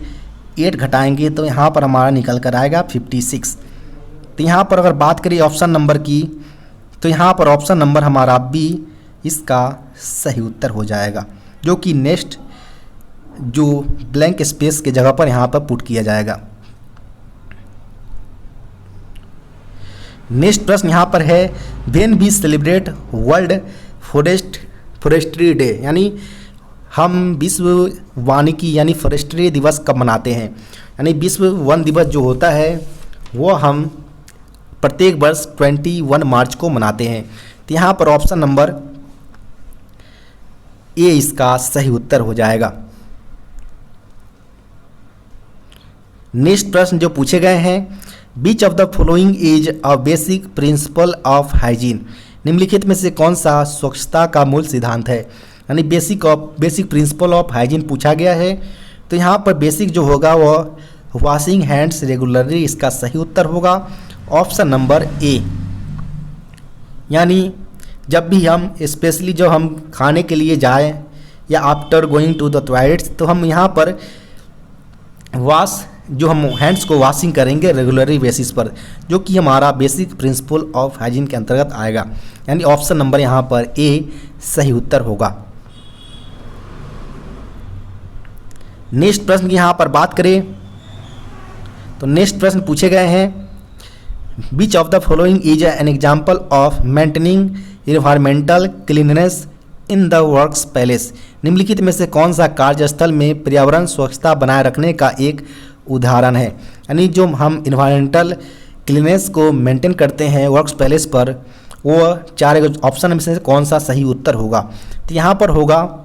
8 घटाएंगे तो यहाँ पर हमारा निकल कर आएगा 56। तो यहाँ पर अगर बात करें ऑप्शन नंबर की, तो यहाँ पर ऑप्शन नंबर हमारा बी इसका सही उत्तर हो जाएगा, जो कि नेक्स्ट जो ब्लैंक स्पेस के जगह पर यहाँ पर पुट किया जाएगा। नेक्स्ट प्रश्न यहाँ पर है when we celebrate world forestry day, यानी हम विश्व वानिकी यानी फॉरेस्ट्री दिवस कब मनाते हैं। यानी विश्व वन दिवस जो होता है वो हम प्रत्येक वर्ष 21 मार्च को मनाते हैं। तो यहाँ पर ऑप्शन नंबर ए इसका सही उत्तर हो जाएगा। नेक्स्ट प्रश्न जो पूछे गए हैं which of the following is a basic principle of hygiene, निम्नलिखित में से कौन सा स्वच्छता का मूल सिद्धांत है। यानी बेसिक प्रिंसिपल ऑफ हाइजीन पूछा गया है। तो यहाँ पर बेसिक जो होगा वह वॉशिंग हैंड्स रेगुलरली, इसका सही उत्तर होगा ऑप्शन नंबर ए। यानी जब भी हम स्पेशली जब हम खाने के लिए जाएं या after going to the toilets, तो हम यहाँ पर जो हम हैंड्स को वॉशिंग करेंगे रेगुलरली बेसिस पर, जो कि हमारा बेसिक प्रिंसिपल ऑफ हाइजीन के अंतर्गत आएगा। यानी ऑप्शन नंबर यहाँ पर ए सही उत्तर होगा। नेक्स्ट प्रश्न की यहाँ पर बात करें तो नेक्स्ट प्रश्न पूछे गए हैं which of the following is an example of maintaining environmental cleanness in the works place, निम्नलिखित में से कौन सा कार्यस्थल में पर्यावरण स्वच्छता बनाए रखने का एक उदाहरण है। यानी जो हम इन्वायरमेंटल क्लीननेस को मेंटेन करते हैं वर्क्स प्लेस पर, वो 4 ऑप्शन में से कौन सा सही उत्तर होगा। तो यहाँ पर होगा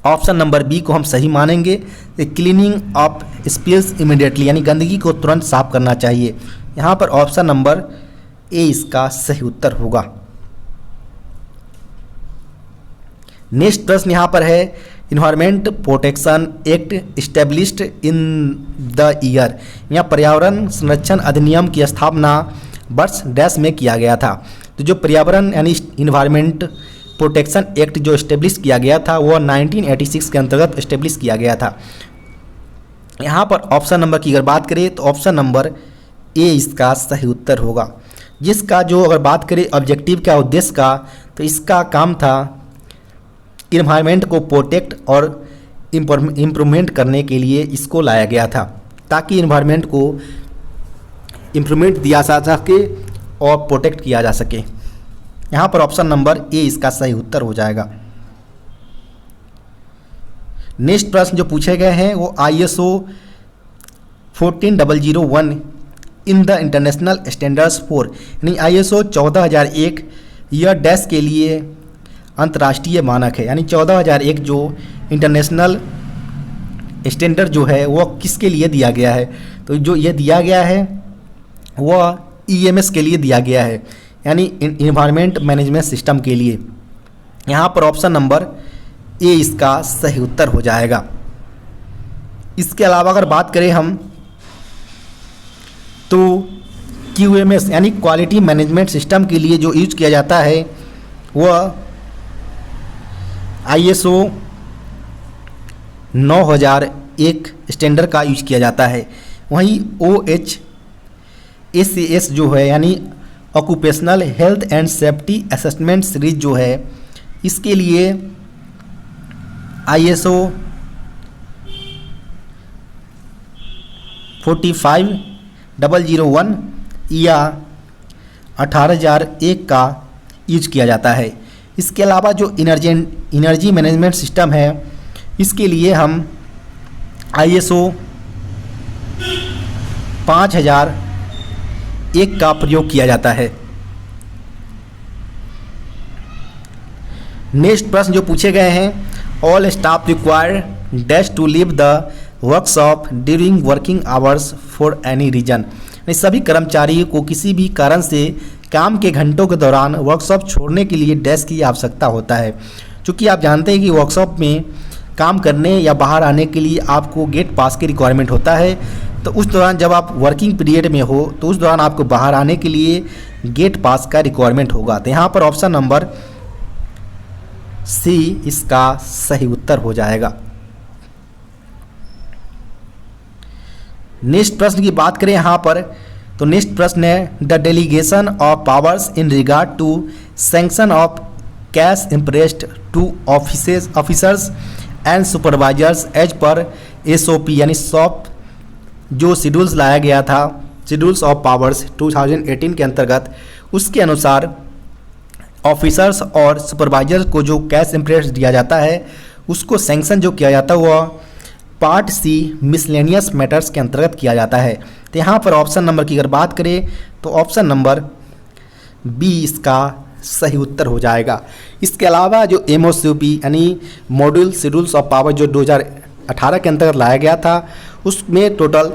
ऑप्शन नंबर बी को हम सही मानेंगे, क्लीनिंग ऑफ स्पिल्स इमीडिएटली, यानी गंदगी को तुरंत साफ करना चाहिए। यहाँ पर ऑप्शन नंबर ए इसका सही उत्तर होगा। नेक्स्ट प्रश्न यहाँ पर है environment protection act established in the year, यहाँ पर्यावरण संरक्षण अधिनियम की स्थापना वर्ष डैश में किया गया था। तो जो पर्यावरण यानी इन्वायरमेंट प्रोटेक्शन एक्ट जो इस्टेब्लिश किया गया था वो 1986 के अंतर्गत इस्टेब्लिश किया गया था। यहाँ पर ऑप्शन नंबर की अगर बात करें तो ऑप्शन नंबर ए इसका सही उत्तर होगा, जिसका जो अगर बात करें ऑब्जेक्टिव का उद्देश्य का, तो इसका काम था इन्वायरमेंट को प्रोटेक्ट और इम्प्रूवमेंट करने के लिए इसको लाया गया था, ताकि इन्वायरमेंट को इम्प्रूवमेंट दिया जा सके और प्रोटेक्ट किया जा सके। यहाँ पर ऑप्शन नंबर ए इसका सही उत्तर हो जाएगा। नेक्स्ट प्रश्न जो पूछे गए हैं वो ISO 14001 in the international standards for, यानी ISO 14001 यह डैश के लिए अंतर्राष्ट्रीय मानक है। यानी 14001 जो इंटरनेशनल स्टैंडर्ड जो है वो किसके लिए दिया गया है, तो जो ये दिया गया है वह EMS के लिए दिया गया है, यानी इन्वायरमेंट मैनेजमेंट सिस्टम के लिए। यहाँ पर ऑप्शन नंबर ए इसका सही उत्तर हो जाएगा। इसके अलावा अगर बात करें हम तो QMS यानी क्वालिटी मैनेजमेंट सिस्टम के लिए जो यूज किया जाता है वह ISO 9001 स्टैंडर्ड का यूज किया जाता है। वहीं OHSAS जो है यानी occupational health and safety assessment series जो है, इसके लिए ISO 45001 या 18001 का यूज किया जाता है। इसके अलावा जो एनर्जी मैनेजमेंट सिस्टम है, इसके लिए हम ISO 5001 का प्रयोग किया जाता है। नेक्स्ट प्रश्न जो पूछे गए हैं, all staff required dash to leave the workshop during working hours for any reason. सभी कर्मचारियों को किसी भी कारण से काम के घंटों के दौरान वर्कशॉप छोड़ने के लिए डैश की आवश्यकता होता है। क्योंकि आप जानते हैं कि वर्कशॉप में काम करने या बाहर आने के लिए आपको गेट पास की रिक्वायरमेंट होता है। तो उस दौरान जब आप वर्किंग पीरियड में हो तो उस दौरान आपको बाहर आने के लिए गेट पास का रिक्वायरमेंट होगा। तो यहाँ पर ऑप्शन नंबर सी इसका सही उत्तर हो जाएगा। नेक्स्ट प्रश्न की बात करें यहाँ पर, तो नेक्स्ट प्रश्न है the delegation of powers in regard to sanction of cash imprest to officers and supervisors as per SOP यानी सॉप जो शेड्यूल्स लाया गया था, शेड्यूल्स ऑफ पावर्स 2018 के अंतर्गत, उसके अनुसार ऑफिसर्स और सुपरवाइजर्स को जो कैश इंप्रेस दिया जाता है उसको सैंक्शन जो किया जाता है वह पार्ट C मिसलेनियस मैटर्स के अंतर्गत किया जाता है। तो यहाँ पर ऑप्शन नंबर की अगर बात करें तो ऑप्शन नंबर B इसका सही उत्तर हो जाएगा। इसके अलावा जो MOCP यानी मॉड्यूल शेड्यूल्स ऑफ पावर जो 2018 के अंतर्गत लाया गया था उसमें टोटल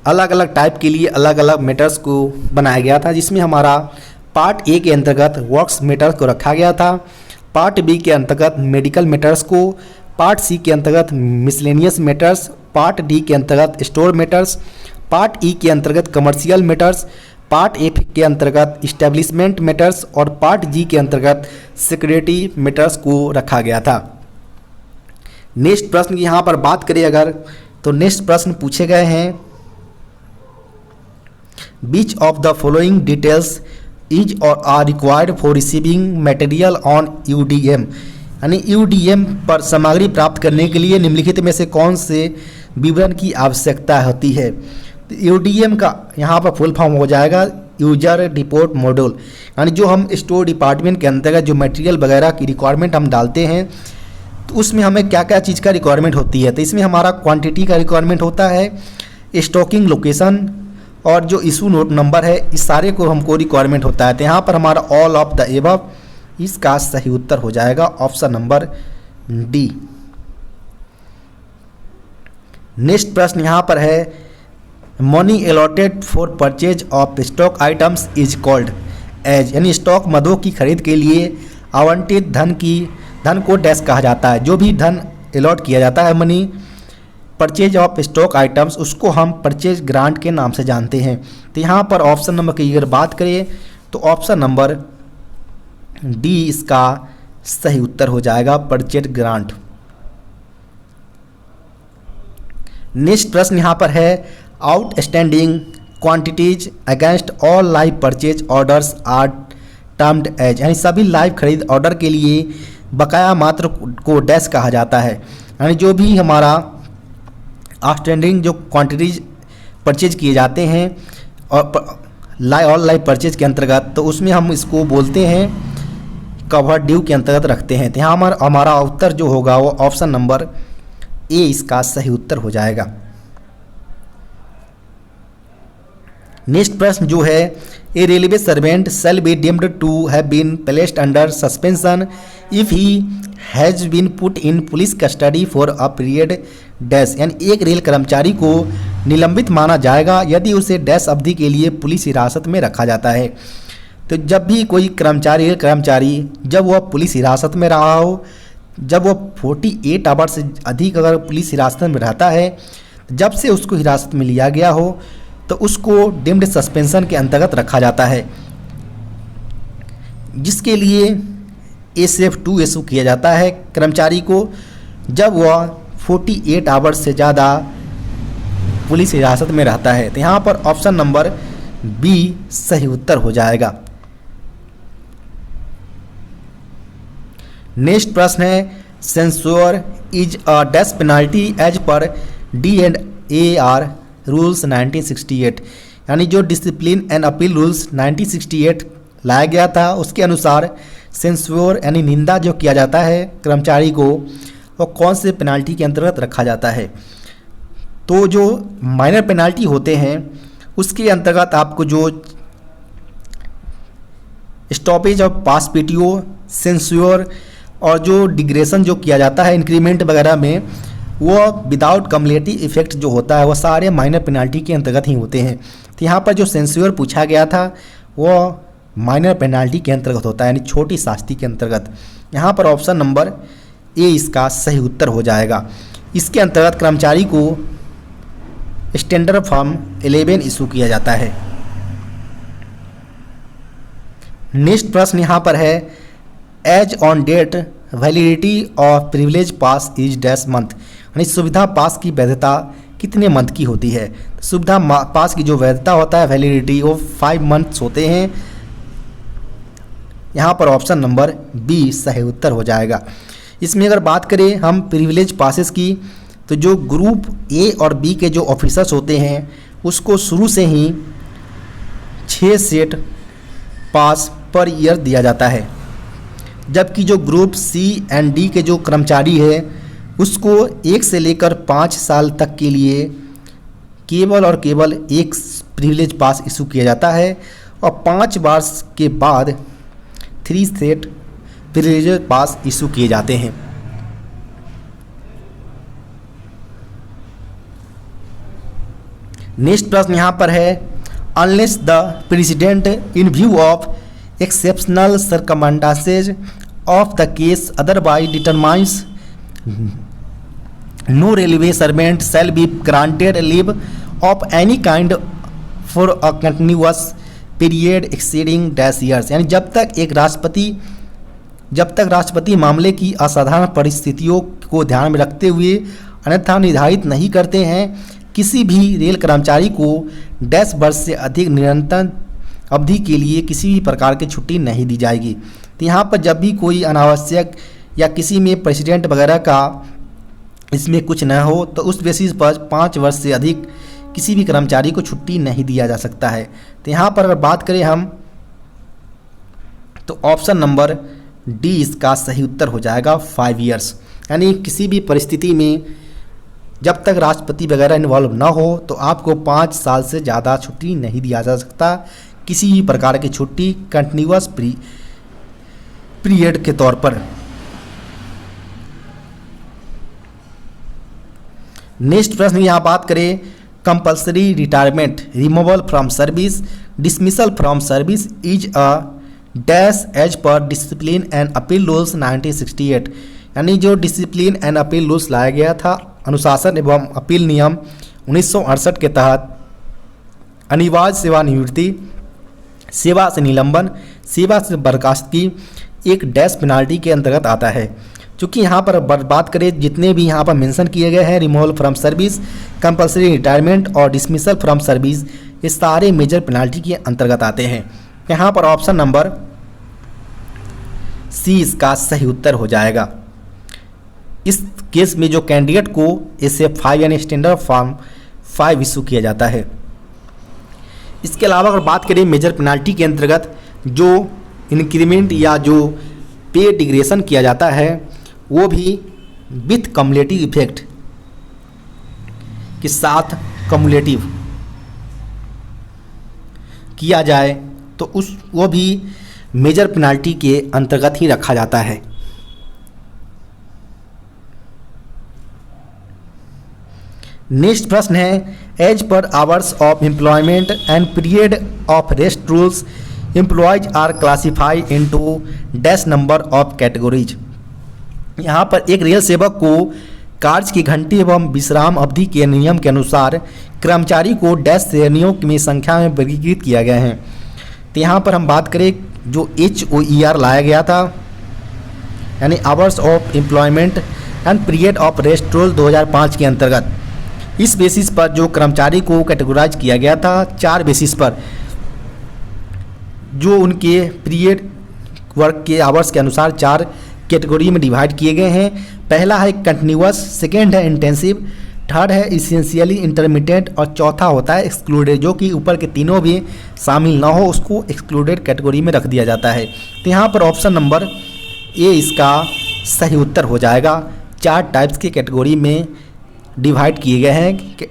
अलग अलग टाइप के लिए अलग अलग मैटर्स को बनाया गया था, जिसमें हमारा पार्ट A के अंतर्गत वर्क्स मैटर्स को रखा गया था, पार्ट B के अंतर्गत मेडिकल मैटर्स को, पार्ट C के अंतर्गत मिसलेनियस मैटर्स, पार्ट D के अंतर्गत स्टोर मैटर्स, पार्ट E के अंतर्गत कमर्शियल मैटर्स, पार्ट F के अंतर्गत इस्टेब्लिशमेंट मैटर्स और पार्ट G के अंतर्गत सिक्योरिटी मैटर्स को रखा गया था। नेक्स्ट प्रश्न की यहाँ पर बात करें अगर, तो नेक्स्ट प्रश्न पूछे गए हैं Which of the following details is or are required for receiving material on UDM यानी UDM पर सामग्री प्राप्त करने के लिए निम्नलिखित में से कौन से विवरण की आवश्यकता होती है। तो UDM का यहाँ पर फुल फॉर्म हो जाएगा यूजर डिपोर्ट मॉड्यूल, यानी जो हम स्टोर डिपार्टमेंट के अंतर्गत जो मटेरियल वगैरह की रिक्वायरमेंट हम डालते हैं तो उसमें हमें क्या क्या चीज़ का रिक्वायरमेंट होती है। तो इसमें हमारा क्वांटिटी का रिक्वायरमेंट होता है, स्टॉकिंग लोकेशन और जो इशू नोट नंबर है, इस सारे को हमको रिक्वायरमेंट होता है। तो यहाँ पर हमारा ऑल ऑफ द एबव इसका सही उत्तर हो जाएगा ऑप्शन नंबर D। नेक्स्ट प्रश्न यहाँ पर है money allotted for purchase of stock items is called as यानी स्टॉक मदों की खरीद के लिए आवंटित धन को डैश कहा जाता है। जो भी धन अलॉट किया जाता है money purchase of stock items उसको हम परचेज ग्रांट के नाम से जानते हैं। तो यहाँ पर ऑप्शन नंबर की अगर बात करें तो ऑप्शन नंबर D इसका सही उत्तर हो जाएगा परचेज ग्रांट। नेक्स्ट प्रश्न यहाँ पर है outstanding quantities against all live purchase orders are termed as यानी सभी लाइव खरीद ऑर्डर के लिए बकाया मात्र को डैश कहा जाता है। यानी जो भी हमारा आउटस्टैंडिंग जो क्वांटिटीज परचेज किए जाते हैं और ऑल लाइव परचेज के अंतर्गत, तो उसमें हम इसको बोलते हैं कवर ड्यू के अंतर्गत रखते हैं। तो यहाँ हमारा उत्तर जो होगा वो ऑप्शन नंबर A इसका सही उत्तर हो जाएगा। नेक्स्ट प्रश्न जो है a railway servant shall be deemed to have been placed under suspension if he has been put in police custody for a period dash यानी एक रेल कर्मचारी को निलंबित माना जाएगा यदि उसे डैश अवधि के लिए पुलिस हिरासत में रखा जाता है। तो जब भी कोई कर्मचारी जब वह पुलिस हिरासत में रहा हो, जब वह 48 आवर से अधिक अगर पुलिस हिरासत में रहता है, जब से उसको हिरासत में लिया गया हो तो उसको डीम्ड सस्पेंशन के अंतर्गत रखा जाता है, जिसके लिए SF2 इशू किया जाता है कर्मचारी को जब वह 48 आवर से ज़्यादा पुलिस हिरासत में रहता है। तो यहाँ पर ऑप्शन नंबर B सही उत्तर हो जाएगा। नेक्स्ट प्रश्न है censure is a dash penalty as per D&AR rules 1968 यानी जो डिसिप्लिन एंड अपील रूल्स 1968 लाया गया था उसके अनुसार सेंसोर यानी निंदा जो किया जाता है कर्मचारी को और कौन से पेनाल्टी के अंतर्गत रखा जाता है। तो जो माइनर पेनाल्टी होते हैं उसके अंतर्गत आपको जो stoppage of pass PTO, censure और जो डिग्रेशन जो किया जाता है इंक्रीमेंट वगैरह में, वो विदाउट कम्युलेटिव इफेक्ट जो होता है वो सारे माइनर पेनाल्टी के अंतर्गत ही होते हैं। तो यहाँ पर जो सेंस्योर पूछा गया था वो माइनर पेनाल्टी के अंतर्गत होता है, यानी छोटी शास्ति के अंतर्गत। यहाँ पर ऑप्शन नंबर ए इसका सही उत्तर हो जाएगा। इसके अंतर्गत कर्मचारी को स्टैंडर्ड फॉर्म 11 इशू किया जाता है। नेक्स्ट प्रश्न यहाँ पर है, as on date validity of privilege pass is dash month, यानी सुविधा पास की वैधता कितने मंथ की होती है। सुविधा पास की जो वैधता होता है वैलिडिटी वो 5 मंथ्स होते हैं। यहाँ पर ऑप्शन नंबर बी सही उत्तर हो जाएगा। इसमें अगर बात करें हम प्रिविलेज पासेस की, तो जो ग्रुप ए और बी के जो ऑफिसर्स होते हैं उसको शुरू से ही 6 सेट पास पर ईयर दिया जाता है, जबकि जो ग्रुप सी एंड डी के जो कर्मचारी है उसको 1 से लेकर 5 साल तक के लिए केवल और केवल एक प्रिविलेज पास इशू किया जाता है और 5 वर्ष के बाद 3 सेट प्रिविलेज पास इशू किए जाते हैं। नेक्स्ट प्रश्न यहाँ पर है, unless the president in view of exceptional circumstances of the case otherwise determines no railway servant shall be granted leave of any kind for a continuous period exceeding dash years, यानी जब तक राष्ट्रपति मामले की असाधारण परिस्थितियों को ध्यान में रखते हुए अन्यथा निर्धारित नहीं करते हैं, किसी भी रेल कर्मचारी को डैश वर्ष से अधिक निरंतर अवधि के लिए किसी भी प्रकार की छुट्टी नहीं दी जाएगी। तो यहाँ पर जब भी कोई अनावश्यक या किसी में प्रेसिडेंट वगैरह का इसमें कुछ न हो तो उस बेसिस पर 5 वर्ष से अधिक किसी भी कर्मचारी को छुट्टी नहीं दिया जा सकता है। तो यहाँ पर अगर बात करें हम तो ऑप्शन नंबर डी इसका सही उत्तर हो जाएगा 5 ईयर्स, यानी किसी भी परिस्थिति में जब तक राष्ट्रपति वगैरह इन्वॉल्व ना हो तो आपको 5 साल से ज़्यादा छुट्टी नहीं दिया जा सकता, किसी भी प्रकार की छुट्टी कंटिन्यूअस पीरियड के तौर पर। नेक्स्ट प्रश्न यहाँ बात करें, compulsory retirement, removal from service, dismissal from service is a dash as per discipline and appeal rules 1968, यानी जो डिसिप्लिन एंड अपील रूल्स लाया गया था अनुशासन एवं अपील नियम 1968 के तहत अनिवार्य सेवानिवृत्ति, सेवा से निलंबन, सेवा से बर्खास्तगी एक डैश पेनाल्टी के अंतर्गत आता है। चूँकि यहाँ पर बात करें जितने भी यहाँ पर मेंशन किए गए हैं, removal from service, compulsory retirement और डिसमिसल फ्रॉम सर्विस, ये सारे मेजर पेनाल्टी के अंतर्गत आते हैं। यहाँ पर ऑप्शन नंबर सी इसका सही उत्तर हो जाएगा। इस केस में जो कैंडिडेट को SF5 यानी स्टैंडर्ड फॉर्म 5 इशू किया जाता है। इसके अलावा अगर बात करें मेजर पेनाल्टी के अंतर्गत जो इंक्रीमेंट या जो पे डिग्रेशन किया जाता है वो भी विथ कम्युलेटिव इफेक्ट के साथ कम्युलेटिव किया जाए तो वो भी मेजर पेनाल्टी के अंतर्गत ही रखा जाता है। नेक्स्ट प्रश्न है, as per hours of employment and period of rest rules employees are classified into dash number of categories. यहाँ पर एक रेल सेवक को कार्य की घंटे एवं विश्राम अवधि के नियम के अनुसार कर्मचारी को डैश श्रेणियों में संख्या में वर्गीकृत किया गया है। तो यहाँ पर हम बात करें जो HOER लाया गया था यानी hours of employment and period of rest rule 2005 के अंतर्गत, इस बेसिस पर जो कर्मचारी को कैटेगराइज किया गया था 4 बेसिस पर, जो उनके पीरियड वर्क के आवर्स के अनुसार 4 कैटेगरी में डिवाइड किए गए हैं। पहला है कंटिन्यूअस, सेकेंड है इंटेंसिव, थर्ड है इसेंशियली इंटरमीडिएट और चौथा होता है एक्सक्लूडेड, जो कि ऊपर के तीनों भी शामिल ना हो उसको एक्सक्लूडेड कैटेगरी में रख दिया जाता है। तो यहाँ पर ऑप्शन नंबर ए इसका सही उत्तर हो जाएगा। 4 टाइप्स की कैटेगरी में डिवाइड किए गए हैं कि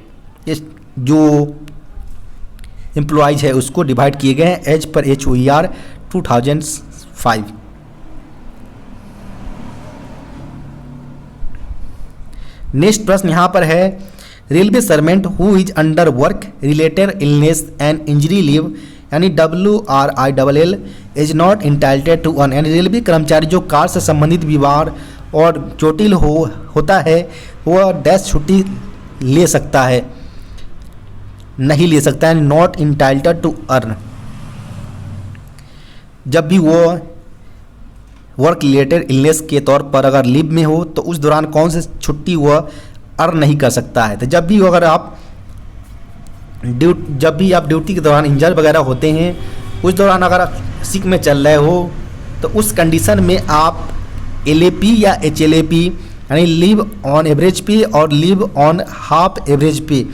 जो एम्प्लॉइज है उसको डिवाइड किए गए हैं एज पर HOER 2005। नेक्स्ट प्रश्न यहाँ पर है railway servant who is under work related illness and injury leave यानी WRILL is not entitled to earn, यानी रेलवे कर्मचारी जो कार्य से संबंधित बीमार और चोटिल होता है वह डैश छुट्टी ले सकता है, नहीं ले सकता है, नॉट इंटाइटल्ड टू अर्न। जब भी वो वर्क रिलेटेड इलनेस के तौर पर अगर लीव में हो तो उस दौरान कौन सी छुट्टी वह अर्न नहीं कर सकता है। तो जब भी अगर आप ड्यूटी के दौरान इंजर वगैरह होते हैं, उस दौरान अगर आप सिक में चल रहे हो तो उस कंडीशन में आप LAP या HLAP यानी लीव ऑन एवरेज पे और लीव ऑन हाफ एवरेज पे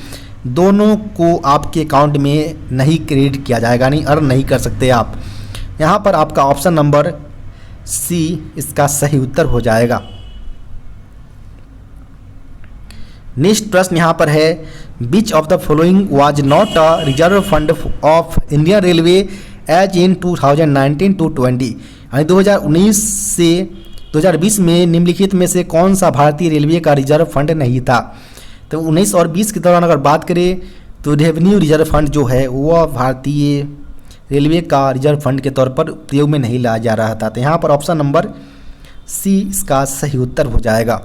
दोनों को आपके अकाउंट में नहीं क्रेडिट किया जाएगा, नहीं अर्न नहीं कर सकते आप। यहाँ पर आपका ऑप्शन नंबर C इसका सही उत्तर हो जाएगा। नेक्स्ट प्रश्न यहाँ पर है which of the following was not a reserve fund of Indian railway as in 2019 to 20, यानी 2019 से 2020 में निम्नलिखित में से कौन सा भारतीय रेलवे का रिजर्व फंड नहीं था। तो 19 और 20 के दौरान अगर बात करें तो रेवेन्यू रिजर्व फंड जो है वह भारतीय रेलवे का रिजर्व फंड के तौर पर उपयोग में नहीं लाया जा रहा था। तो यहाँ पर ऑप्शन नंबर C इसका सही उत्तर हो जाएगा।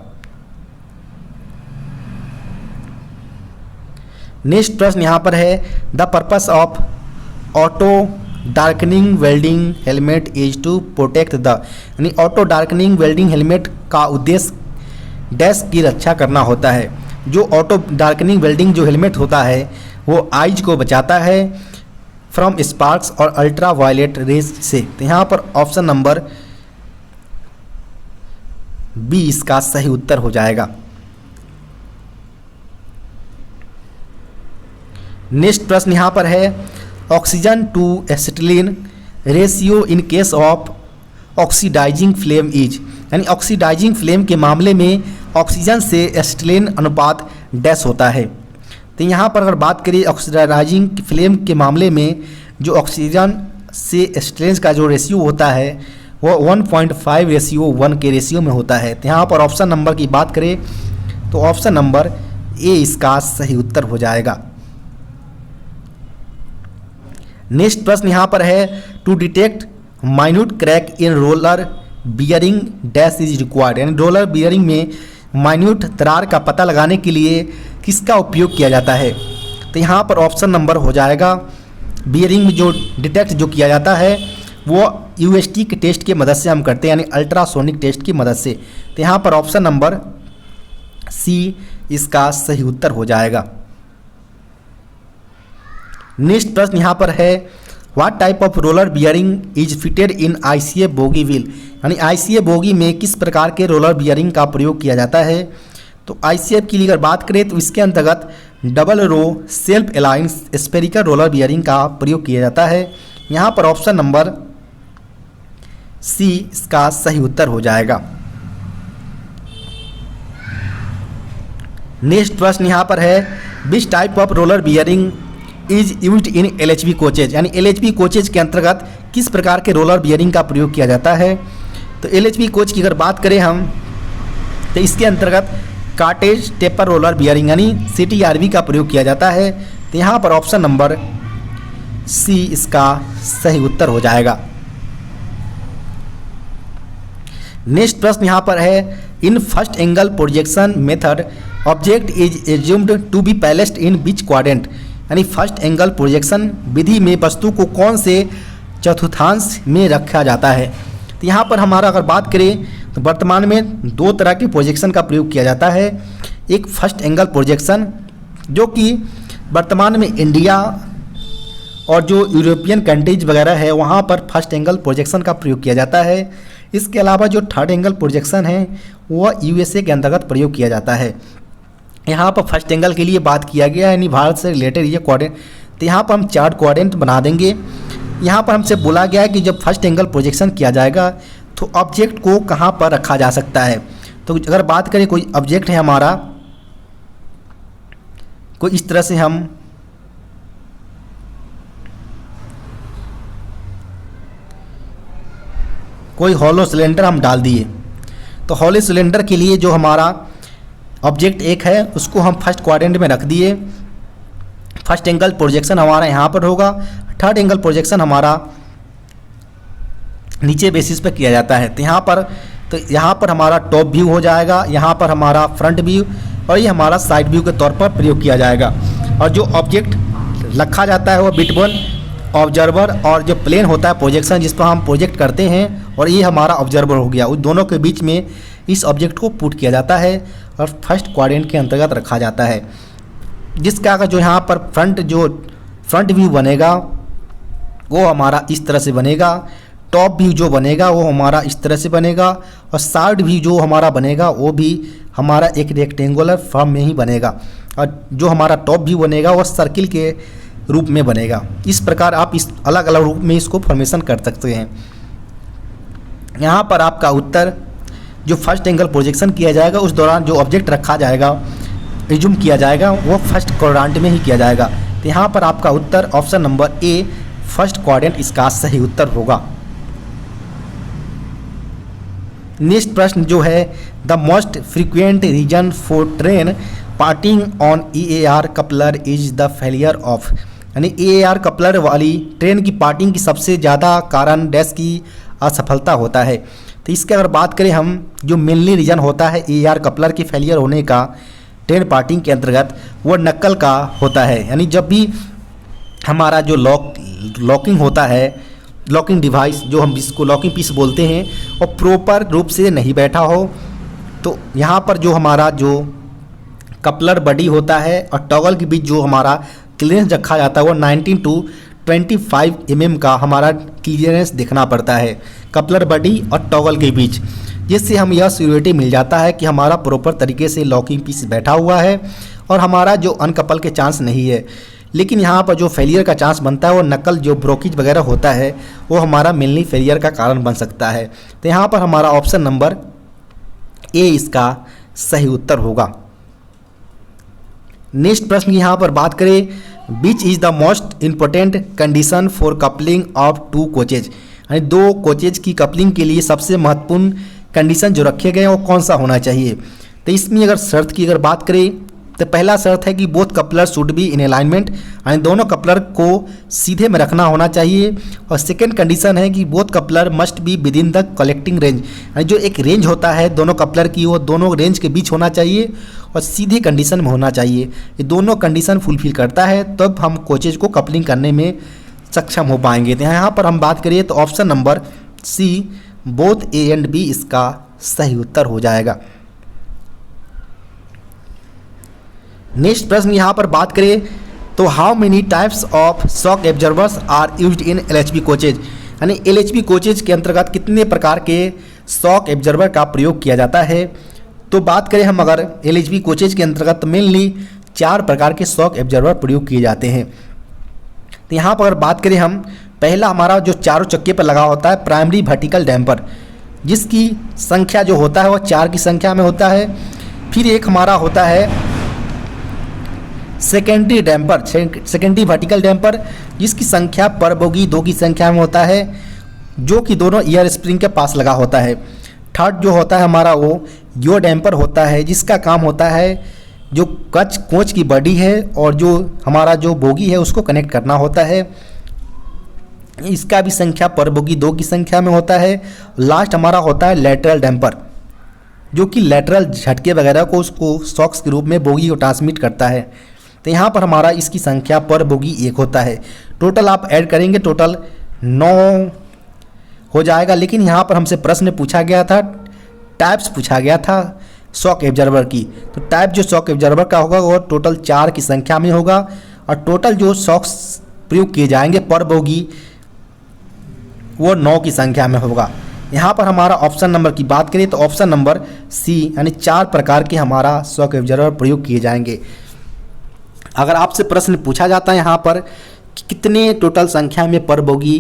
नेक्स्ट प्रश्न यहाँ पर है the purpose of auto darkening welding helmet is to protect the, यानी ऑटो डार्कनिंग वेल्डिंग हेलमेट का उद्देश्य डैश की रक्षा करना होता है। जो ऑटो डार्कनिंग वेल्डिंग जो हेलमेट होता है वो आइज को बचाता है फ्रॉम स्पार्क्स और अल्ट्रा वायलेट रेज से। तो यहाँ पर ऑप्शन नंबर B इसका सही उत्तर हो जाएगा। नेक्स्ट प्रश्न यहाँ पर है oxygen to acetylene ratio in case of oxidising flame is, यानी ऑक्सीडाइजिंग फ्लेम के मामले में ऑक्सीजन से एसिटिलीन अनुपात डैश होता है। तो यहाँ पर अगर बात करें ऑक्सीडाइजिंग फ्लेम के मामले में जो ऑक्सीजन से एसिटिलीन का जो रेशियो होता है वो 1.5:1 के रेशियो में होता है। तो यहाँ पर ऑप्शन नंबर की बात करें तो ऑप्शन नंबर A इसका सही उत्तर हो जाएगा। नेक्स्ट प्रश्न यहाँ पर है to detect minute crack in roller bearing dash is required, यानी रोलर बियरिंग में माइन्यूट दरार का पता लगाने के लिए किसका उपयोग किया जाता है। तो यहाँ पर ऑप्शन नंबर हो जाएगा बियरिंग में जो डिटेक्ट जो किया जाता है वो UST के टेस्ट की मदद से हम करते हैं, यानी अल्ट्रासोनिक टेस्ट की मदद से। तो यहाँ पर ऑप्शन नंबर C इसका सही उत्तर हो जाएगा। नेक्स्ट प्रश्न यहाँ पर है what type of roller bearing is fitted in ICF bogie wheel, यानी ICF बोगी में किस प्रकार के रोलर बियरिंग का प्रयोग किया जाता है। तो ICF की अगर बात करें तो इसके अंतर्गत double row self aligns spherical roller bearing का प्रयोग किया जाता है। यहाँ पर ऑप्शन नंबर C इसका सही उत्तर हो जाएगा। नेक्स्ट प्रश्न यहाँ पर है which type of roller bearing is used in LHB coaches, यानी LHB कोचेज के अंतर्गत किस प्रकार के रोलर बियरिंग का प्रयोग किया जाता है। तो LHB कोच की अगर बात करें हम तो इसके अंतर्गत कार्टेज टेपर रोलर बियरिंग यानी CTRB का प्रयोग किया जाता है। तो यहाँ पर ऑप्शन नंबर C इसका सही उत्तर हो जाएगा। नेक्स्ट प्रश्न यहाँ पर है in first angle projection method object is assumed to be placed in which quadrant, यानी फर्स्ट एंगल प्रोजेक्शन विधि में वस्तु को कौन से चतुर्थांश में रखा जाता है। तो यहाँ पर हमारा अगर बात करें तो वर्तमान में 2 तरह के प्रोजेक्शन का प्रयोग किया जाता है। एक फर्स्ट एंगल प्रोजेक्शन जो कि वर्तमान में इंडिया और जो यूरोपियन कंट्रीज वगैरह है वहाँ पर फर्स्ट एंगल प्रोजेक्शन का प्रयोग किया जाता है। इसके अलावा जो थर्ड एंगल प्रोजेक्शन है वह USA के अंतर्गत प्रयोग किया जाता है। यहाँ पर फर्स्ट एंगल के लिए बात किया गया है, यानी भारत से रिलेटेड ये क्वाड्रेंट। तो यहाँ पर हम 4 क्वाड्रेंट बना देंगे। यहाँ पर हमसे बोला गया है कि जब फर्स्ट एंगल प्रोजेक्शन किया जाएगा तो ऑब्जेक्ट को कहाँ पर रखा जा सकता है। तो अगर बात करें कोई ऑब्जेक्ट है हमारा, कोई इस तरह से हम कोई हॉलो सिलेंडर हम डाल दिए, तो हॉलो सिलेंडर के लिए जो हमारा ऑब्जेक्ट एक है उसको हम फर्स्ट क्वाड्रेंट में रख दिए। फर्स्ट एंगल प्रोजेक्शन हमारा यहाँ पर होगा, थर्ड एंगल प्रोजेक्शन हमारा नीचे बेसिस पे किया जाता है। तो यहाँ पर हमारा टॉप व्यू हो जाएगा, यहाँ पर हमारा फ्रंट व्यू, और ये हमारा साइड व्यू के तौर पर प्रयोग किया जाएगा। और जो ऑब्जेक्ट रखा जाता है वो बिटवीन ऑब्जर्वर और जो प्लेन होता है प्रोजेक्शन जिस पर हम प्रोजेक्ट करते हैं, और ये हमारा ऑब्जर्वर हो गया, उस दोनों के बीच में इस ऑब्जेक्ट को पुट किया जाता है और फर्स्ट क्वाड्रेंट के अंतर्गत रखा जाता है। जिसका जो यहाँ पर फ्रंट व्यू बनेगा वो हमारा इस तरह से बनेगा, टॉप व्यू जो बनेगा वो हमारा इस तरह से बनेगा, और साइड व्यू जो हमारा बनेगा वो भी हमारा एक रेक्टेंगुलर फॉर्म में ही बनेगा, और जो हमारा टॉप व्यू बनेगा वो सर्किल के रूप में बनेगा। इस प्रकार आप इस अलग अलग रूप में इसको फॉर्मेशन कर सकते हैं। यहाँ पर आपका उत्तर जो फर्स्ट एंगल प्रोजेक्शन किया जाएगा उस दौरान जो ऑब्जेक्ट रखा जाएगा, रिज्यूम किया जाएगा, वो फर्स्ट क्वाड्रेंट में ही किया जाएगा। तो यहाँ पर आपका उत्तर option number A first quadrant इसका सही उत्तर होगा। नेक्स्ट प्रश्न जो है, the most frequent reason for train parting on EAR coupler is the failure of, यानी EAR कपलर वाली ट्रेन की पार्टिंग की सबसे ज़्यादा कारण डैश की असफलता होता है। तो इसके अगर बात करें हम, जो मेनली रीजन होता है EAR कपलर की फेलियर होने का ट्रेन पार्टिंग के अंतर्गत, वो नक्कल का होता है। यानी जब भी हमारा जो लॉकिंग होता है, लॉकिंग डिवाइस जो हम जिसको लॉकिंग पीस बोलते हैं, और प्रॉपर रूप से नहीं बैठा हो, तो यहाँ पर जो हमारा जो कपलर बॉडी होता है और टॉगल के बीच जो हमारा क्लियरेंस रखा जाता है वो 19 to 25 mm का हमारा क्लियरेंस देखना पड़ता है कपलर बॉडी और टॉगल के बीच, जिससे हम यह सिक्योरिटी मिल जाता है कि हमारा प्रॉपर तरीके से लॉकिंग पीस बैठा हुआ है और हमारा जो अनकपल के चांस नहीं है। लेकिन यहाँ पर जो फेलियर का चांस बनता है वो नकल जो ब्रोकेज वगैरह होता है वो हमारा मेनली फेलियर का कारण बन सकता है। तो यहाँ पर हमारा ऑप्शन नंबर ए इसका सही उत्तर होगा। नेक्स्ट प्रश्न यहाँ पर बात करें, which is the most important condition for coupling of two coaches, यानी दो कोचेज की कपलिंग के लिए सबसे महत्वपूर्ण कंडीशन जो रखे गए हैं वो कौन सा होना चाहिए। तो इसमें अगर शर्त की अगर बात करें तो पहला शर्त है कि both coupler should be in alignment, यानी दोनों कपलर को सीधे में रखना होना चाहिए। और सेकेंड कंडीशन है कि both coupler must be with in the collecting range, यानी जो एक रेंज होता है दोनों कपलर की वो दोनों रेंज के बीच होना चाहिए और सीधे कंडीशन में होना चाहिए। ये दोनों कंडीशन फुलफिल करता है तब हम कोचेज को कपलिंग करने में सक्षम हो पाएंगे। तो यहाँ पर हम बात करिए तो option number C both A and B इसका सही उत्तर हो जाएगा। नेक्स्ट प्रश्न यहाँ पर बात करें तो how many types of shock absorbers are used in LHB coaches, यानी LHB कोचेज के अंतर्गत कितने प्रकार के शॉक एब्जॉर्बर का प्रयोग किया जाता है। तो बात करें हम अगर LHB कोचेज के अंतर्गत मेनली 4 प्रकार के शॉक एब्जॉर्बर प्रयोग किए जाते हैं। तो यहाँ पर अगर बात करें हम, पहला हमारा जो चारों चक्के पर लगा होता है प्राइमरी वर्टिकल डैम्पर, जिसकी संख्या जो होता है वो 4 की संख्या में होता है। फिर एक हमारा होता है secondary damper, secondary vertical damper, जिसकी संख्या पर बोगी 2 की संख्या में होता है, जो कि दोनों ईयर स्प्रिंग के पास लगा होता है। थर्ड जो होता है हमारा वो यो डैम्पर होता है, जिसका काम होता है जो कोच की बॉडी है और जो हमारा जो बोगी है उसको कनेक्ट करना होता है। इसका भी संख्या पर बोगी 2 की संख्या में होता है। लास्ट हमारा होता है लेटरल डैम्पर, जो कि लेटरल झटके वगैरह को उसको शॉक्स के रूप में बोगी को ट्रांसमिट करता है। तो यहाँ पर हमारा इसकी संख्या पर बोगी 1 होता है। टोटल आप ऐड करेंगे टोटल 9 हो जाएगा। लेकिन यहाँ पर हमसे प्रश्न पूछा गया था, टाइप्स पूछा गया था शॉक एब्जॉर्बर की, तो टाइप जो शॉक एब्जॉर्बर का होगा वो टोटल 4 की संख्या में होगा और टोटल जो शॉक्स प्रयोग किए जाएंगे पर बोगी वो 9 की संख्या में होगा। यहाँ पर हमारा ऑप्शन नंबर की बात करें तो ऑप्शन नंबर सी, यानी 4 प्रकार के हमारा शॉक एब्जॉर्बर प्रयोग किए जाएंगे। अगर आपसे प्रश्न पूछा जाता है यहाँ पर कि कितने टोटल संख्या में पर बोगी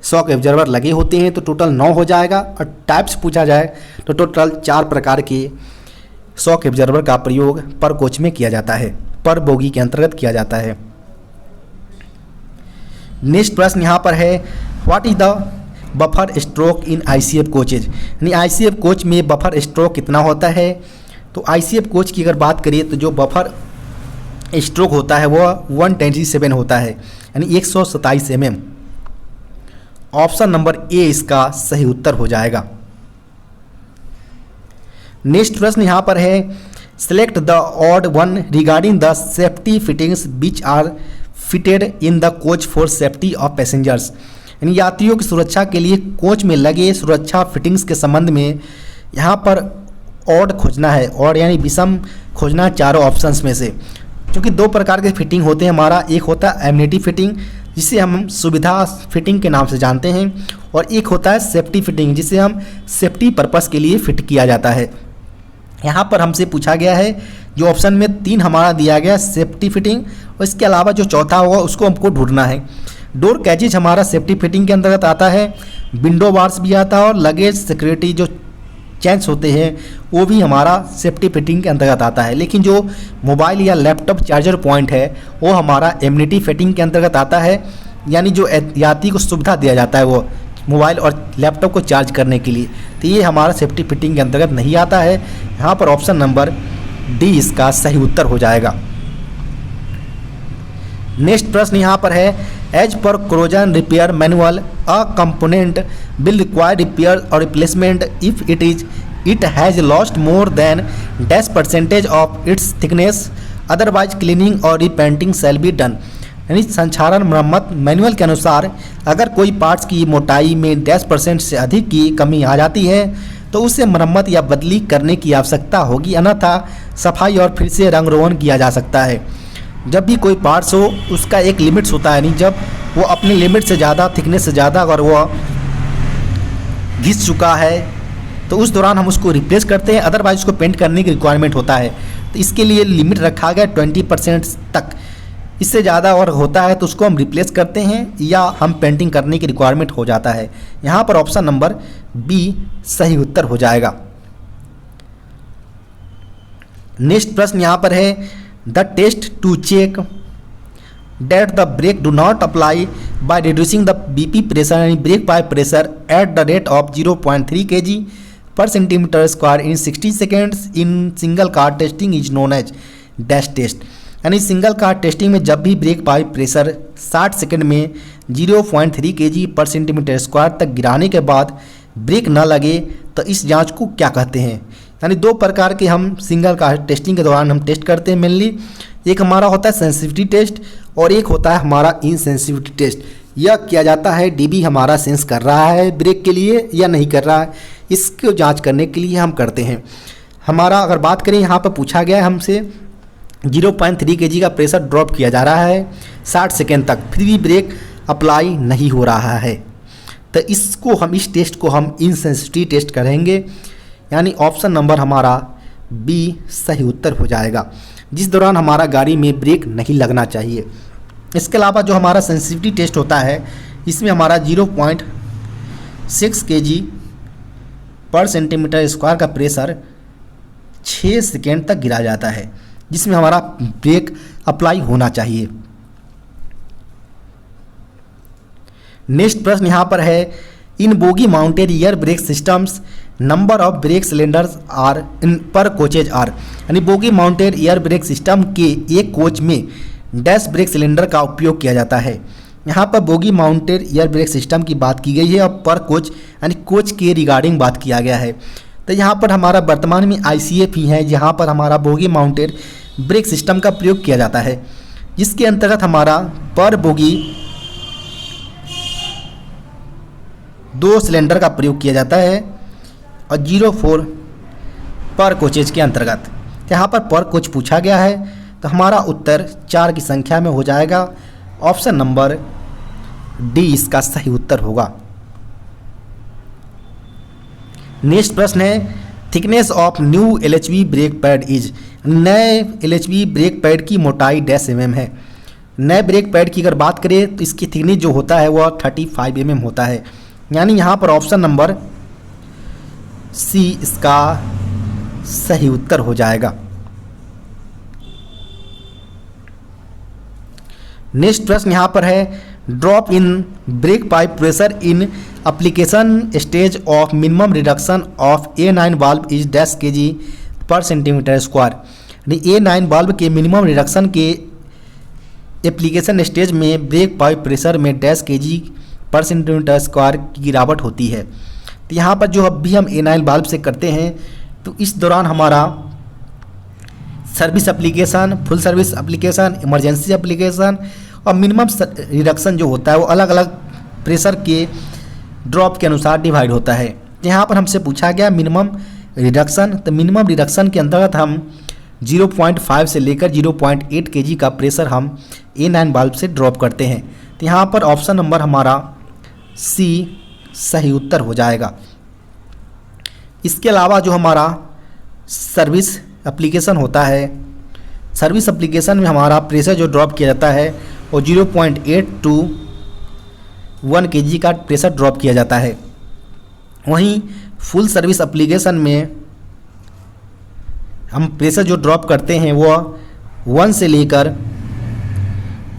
शॉक एब्जर्वर लगे होते हैं तो टोटल 9 हो जाएगा। और टाइप्स पूछा जाए तो टोटल 4 प्रकार के शॉक एब्जर्वर का प्रयोग पर कोच में किया जाता है, पर बोगी के अंतर्गत किया जाता है। नेक्स्ट प्रश्न यहाँ पर है, what is the buffer stroke in ICF coaches, यानी ICF कोच में बफर स्ट्रोक कितना होता है। तो ICF कोच की अगर बात करिए तो जो बफर स्ट्रोक होता है वो 127 होता है, यानी 127 mm। ऑप्शन नंबर ए इसका सही उत्तर हो जाएगा। नेक्स्ट प्रश्न यहाँ पर है, select the odd one regarding the safety fittings which are fitted in the coach for safety of passengers, यानी यात्रियों की सुरक्षा के लिए कोच में लगे सुरक्षा फिटिंग्स के संबंध में यहाँ पर ऑड खोजना है, ऑड यानी विषम खोजना चारों ऑप्शंस में से। क्योंकि 2 प्रकार के फिटिंग होते हैं हमारा, एक होता है एमिनिटी फिटिंग जिसे हम सुविधा फिटिंग के नाम से जानते हैं, और एक होता है सेफ्टी फिटिंग जिसे हम सेफ्टी पर्पस के लिए फिट किया जाता है। यहाँ पर हमसे पूछा गया है, जो ऑप्शन में 3 हमारा दिया गया सेफ्टी फिटिंग, और इसके अलावा जो चौथा होगा उसको हमको ढूंढना है। डोर कैचेज हमारा सेफ्टी फिटिंग के अंतर्गत आता है, विंडो बार्स भी आता है, और लगेज सिक्योरिटी जो चेंस होते हैं वो भी हमारा सेफ्टी फिटिंग के अंतर्गत आता है। लेकिन जो मोबाइल या लैपटॉप चार्जर पॉइंट है वो हमारा एमिनिटी फिटिंग के अंतर्गत आता है, यानी जो यात्री को सुविधा दिया जाता है वो मोबाइल और लैपटॉप को चार्ज करने के लिए, तो ये हमारा सेफ्टी फिटिंग के अंतर्गत नहीं आता है। यहाँ पर ऑप्शन नंबर डी इसका सही उत्तर हो जाएगा। नेक्स्ट प्रश्न यहाँ पर है, as per corrosion repair manual a component will require repair और replacement if it has lost more than %% of its thickness, otherwise cleaning और रिपेंटिंग शैल बी डन, यानी संक्षारण मरम्मत मैनुअल के अनुसार अगर कोई पार्ट्स की मोटाई में 10% से अधिक की कमी आ जाती है तो उसे मरम्मत या बदली करने की आवश्यकता होगी, अन्यथा सफाई और फिर से रंग रोगन किया जा सकता है। जब भी कोई पार्ट्स हो उसका एक लिमिट्स होता है, नहीं जब वो अपने लिमिट से ज़्यादा थिकनेस से ज़्यादा अगर वो घिस चुका है तो उस दौरान हम उसको रिप्लेस करते हैं, अदरवाइज उसको पेंट करने की रिक्वायरमेंट होता है। तो इसके लिए लिमिट रखा गया 20% तक, इससे ज़्यादा और होता है तो उसको हम रिप्लेस करते हैं या हम पेंटिंग करने की रिक्वायरमेंट हो जाता है। यहाँ पर ऑप्शन नंबर बी सही उत्तर हो जाएगा। नेक्स्ट प्रश्न यहाँ पर है, the test to check that the brake do not apply by reducing the BP pressure and brake pipe pressure at the rate of 0.3 kg per centimeter square in 60 seconds in single car testing is known as dash test, यानी single car testing में जब भी break pipe pressure 60 second में 0.3 kg पर centimetre square तक गिराने के बाद ब्रेक न लगे तो इस जांच को क्या कहते हैं। यानी 2 प्रकार के हम सिंगल कार टेस्टिंग के दौरान हम टेस्ट करते हैं मेनली, एक हमारा होता है सेंसिटिविटी टेस्ट और एक होता है हमारा इनसेंसिटिविटी टेस्ट। यह किया जाता है डीबी हमारा सेंस कर रहा है ब्रेक के लिए या नहीं कर रहा है, इसको जांच करने के लिए हम करते हैं। हमारा अगर बात करें यहाँ पर पूछा गया है हमसे 0.3 kg का प्रेशर ड्रॉप किया जा रहा है 60 सेकेंड तक, फिर भी ब्रेक अप्लाई नहीं हो रहा है, तो इसको हम इस टेस्ट को हम इनसेंसिटिविटी टेस्ट करेंगे, यानी ऑप्शन नंबर हमारा बी सही उत्तर हो जाएगा, जिस दौरान हमारा गाड़ी में ब्रेक नहीं लगना चाहिए। इसके अलावा जो हमारा सेंसिटिविटी टेस्ट होता है इसमें हमारा 0.6 kg पर सेंटीमीटर स्क्वायर का प्रेशर 6 सेकेंड तक गिरा जाता है, जिसमें हमारा ब्रेक अप्लाई होना चाहिए। नेक्स्ट प्रश्न यहाँ पर है, in bogie mounted air brake systems number of brake cylinders are in per coaches are, यानी bogie mounted air brake system के एक कोच में डैश ब्रेक सिलेंडर का उपयोग किया जाता है। यहाँ पर bogie mounted air brake system की बात की गई है और पर कोच यानी कोच के रिगार्डिंग बात किया गया है। तो यहाँ पर हमारा वर्तमान में ICF ही है जहाँ पर हमारा बोगी माउंटेड ब्रेक सिस्टम का प्रयोग किया जाता है, जिसके अंतर्गत हमारा पर बोगी 2 सिलेंडर का प्रयोग किया जाता है और 04 पर कोचेज के अंतर्गत। यहाँ पर कोच पूछा गया है तो हमारा उत्तर 4 की संख्या में हो जाएगा, ऑप्शन नंबर डी इसका सही उत्तर होगा। नेक्स्ट प्रश्न है, thickness of new LHV brake pad is, नए LHV ब्रेक पैड की मोटाई डैश mm है। नए ब्रेक पैड की अगर बात करें तो इसकी थिकनेस जो होता है वह 35 mm होता है। यानी यहाँ पर ऑप्शन नंबर सी इसका सही उत्तर हो जाएगा। नेक्स्ट प्रश्न यहाँ पर है, drop in break pipe pressure in application stage of minimum reduction of A9 valve is dash kg पर सेंटीमीटर स्क्वायर। A9 वाल्व के मिनिमम रिडक्शन के एप्लीकेशन स्टेज में ब्रेक पाइप प्रेशर में डैश kg पर सेंटीमीटर स्क्वायर की गिरावट होती है। तो यहाँ पर जो अभी हम A9 वाल्व से करते हैं तो इस दौरान हमारा service application, full service application, emergency application और मिनिमम रिडक्शन जो होता है वो अलग अलग प्रेशर के ड्रॉप के अनुसार डिवाइड होता है। यहाँ पर हमसे पूछा गया मिनिमम रिडक्शन, तो मिनिमम रिडक्शन के अंतर्गत हम 0.5 से लेकर 0.8 kg का प्रेशर हम A9 वाल्व से ड्रॉप करते हैं। तो यहाँ पर ऑप्शन नंबर हमारा सी सही उत्तर हो जाएगा। इसके अलावा जो हमारा सर्विस एप्लीकेशन होता है, सर्विस एप्लीकेशन में हमारा प्रेशर जो ड्रॉप किया जाता है वो 0.8 to 1 kg का प्रेशर ड्रॉप किया जाता है। वहीं फुल सर्विस एप्लीकेशन में हम प्रेशर जो ड्रॉप करते हैं वो 1 से लेकर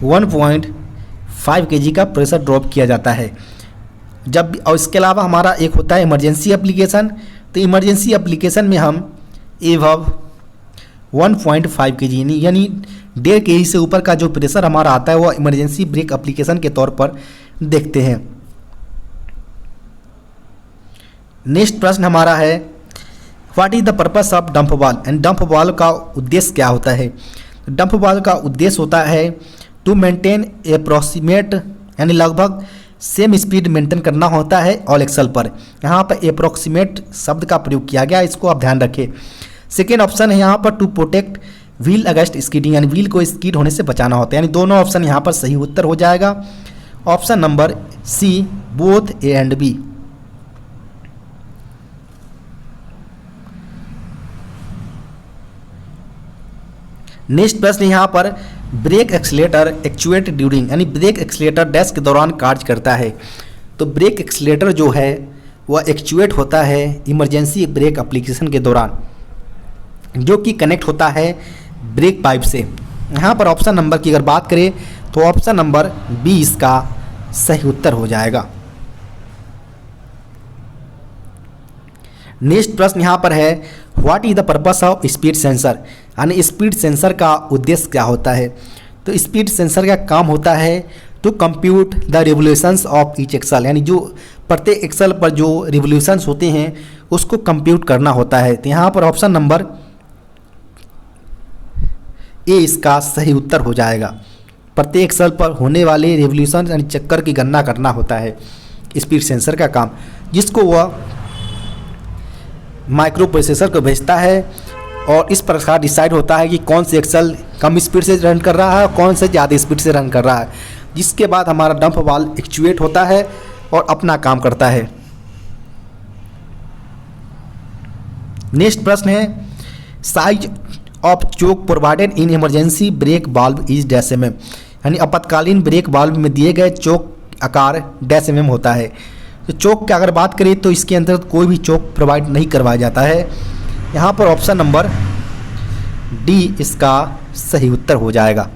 1.5 kg का प्रेशर ड्रॉप किया जाता है। जब और इसके अलावा हमारा एक होता है इमरजेंसी एप्लीकेशन, तो इमरजेंसी एप्लीकेशन में हम एवब 1.5 kg यानी 1.5 kg से ऊपर का जो प्रेशर हमारा आता है वो इमरजेंसी ब्रेक एप्लीकेशन के तौर पर देखते हैं। नेक्स्ट प्रश्न हमारा है, what is the purpose of dump valve and dump valve का उद्देश्य क्या होता है। डंप वाल्व का उद्देश्य होता है टू मेंटेन अप्रोक्सीमेट यानी लगभग सेम स्पीड मेंटेन करना होता है ऑल एक्सल पर। यहाँ पर अप्रोक्सीमेट शब्द का प्रयोग किया गया, इसको आप ध्यान रखें। सेकेंड ऑप्शन है यहाँ पर to protect wheel against skidding यानी व्हील को स्कीड होने से बचाना होता है। यानी दोनों ऑप्शन यहाँ पर सही उत्तर हो जाएगा। Option number C both A and B. Next प्रश्न यहाँ पर ब्रेक एक्सीलेटर एक्चुएट ड्यूरिंग यानी ब्रेक एक्सीलेटर डैश के दौरान कार्य करता है। तो ब्रेक एक्सीलेटर जो है वह एक्चुएट होता है इमरजेंसी ब्रेक एप्लीकेशन के दौरान, जो कि कनेक्ट होता है ब्रेक पाइप से। यहाँ पर ऑप्शन नंबर की अगर बात करें तो ऑप्शन नंबर बी इसका सही उत्तर हो जाएगा। नेक्स्ट प्रश्न यहाँ पर है, what is the purpose of speed sensor यानी स्पीड सेंसर का उद्देश्य क्या होता है। तो स्पीड सेंसर का काम होता है to compute the revolutions of each axle यानी जो प्रत्येक एक्सल पर जो रिवोल्यूशंस होते हैं उसको कंप्यूट करना होता है। तो यहाँ पर ऑप्शन नंबर ए इसका सही उत्तर हो जाएगा। प्रत्येक एक्सल पर होने वाले रिवोल्यूशन यानी चक्कर की गणना करना होता है स्पीड सेंसर का काम, जिसको वह माइक्रो प्रोसेसर को भेजता है और इस प्रकार डिसाइड होता है कि कौन से एक्सल कम स्पीड से रन कर रहा है और कौन से ज़्यादा स्पीड से रन कर रहा है, जिसके बाद हमारा डंप वाल्व एक्चुएट होता है और अपना काम करता है। नेक्स्ट प्रश्न है, size of choke provided in emergency brake valve is dash mm यानी आपातकालीन ब्रेक वाल्व में दिए गए चोक आकार डैश mm होता है। तो चोक की अगर बात करें तो इसके अंतर्गत कोई भी चोक प्रोवाइड नहीं करवाया जाता है। यहाँ पर ऑप्शन नंबर डी इसका सही उत्तर हो जाएगा।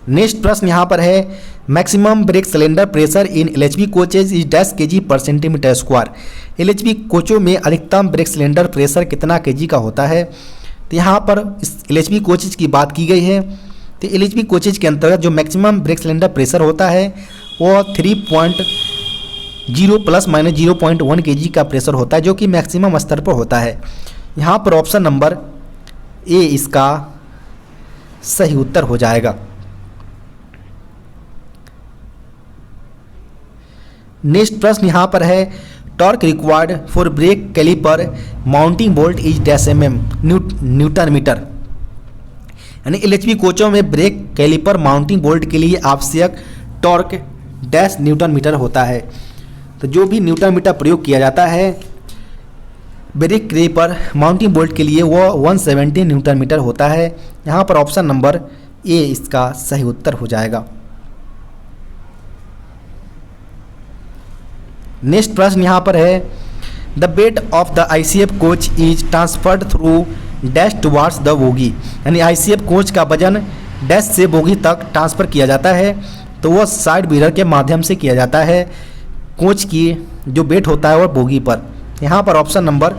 नेक्स्ट प्रश्न यहाँ पर है, maximum brake cylinder pressure in LHB coaches is dash kg पर सेंटीमीटर स्क्वायर। LHB कोचों में अधिकतम ब्रेक सिलेंडर प्रेशर कितना kg का होता है। तो यहाँ पर इस LHB कोचेज की बात की गई है। तो LHB कोचेज के अंतर्गत जो मैक्सिमम ब्रेक सिलेंडर प्रेशर होता है वो 3.0 प्लस माइनस 0.1 kg का प्रेशर होता है, जो कि मैक्सिमम स्तर पर होता है। यहाँ पर ऑप्शन नंबर ए इसका सही उत्तर हो जाएगा। नेक्स्ट प्रश्न यहाँ पर है, torque required for brake caliper mounting bolt is dash mm newton metre यानी LHB कोचों में ब्रेक कैलिपर माउंटिंग बोल्ट के लिए आवश्यक टॉर्क डैश न्यूटन मीटर होता है। तो जो भी न्यूटन मीटर प्रयोग किया जाता है ब्रेक कैलिपर माउंटिंग बोल्ट के लिए वो 170 न्यूटन मीटर होता है। यहाँ पर ऑप्शन नंबर ए इसका सही उत्तर हो जाएगा। नेक्स्ट प्रश्न यहाँ पर है, the bed of the ICF coach is transferred through dash towards the bogie, यानी ICF कोच का वजन डैश से बोगी तक ट्रांसफ़र किया जाता है, तो वह साइड मिरर के माध्यम से किया जाता है। कोच की जो बेड होता है वह बोगी पर। यहाँ पर ऑप्शन नंबर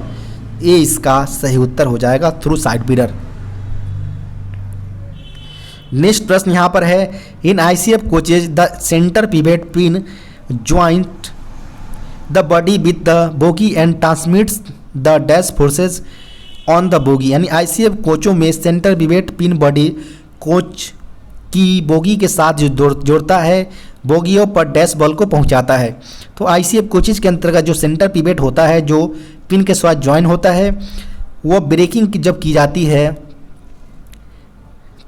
ए इसका सही उत्तर हो जाएगा, थ्रू साइड मिरर। नेक्स्ट प्रश्न यहाँ पर है, इन ICF coaches the centre pivot pin joint the body with the bogie and transmits the dash forces on the bogie, यानी ICF कोचों में centre pivot pin body coach की बोगी के साथ जो जोड़ता है, बोगियों पर डैश बल को पहुंचाता है। तो ICF कोचेज के अंतर्गत जो सेंटर पिवेट होता है, जो पिन के साथ ज्वाइन होता है, वो ब्रेकिंग जब की जाती है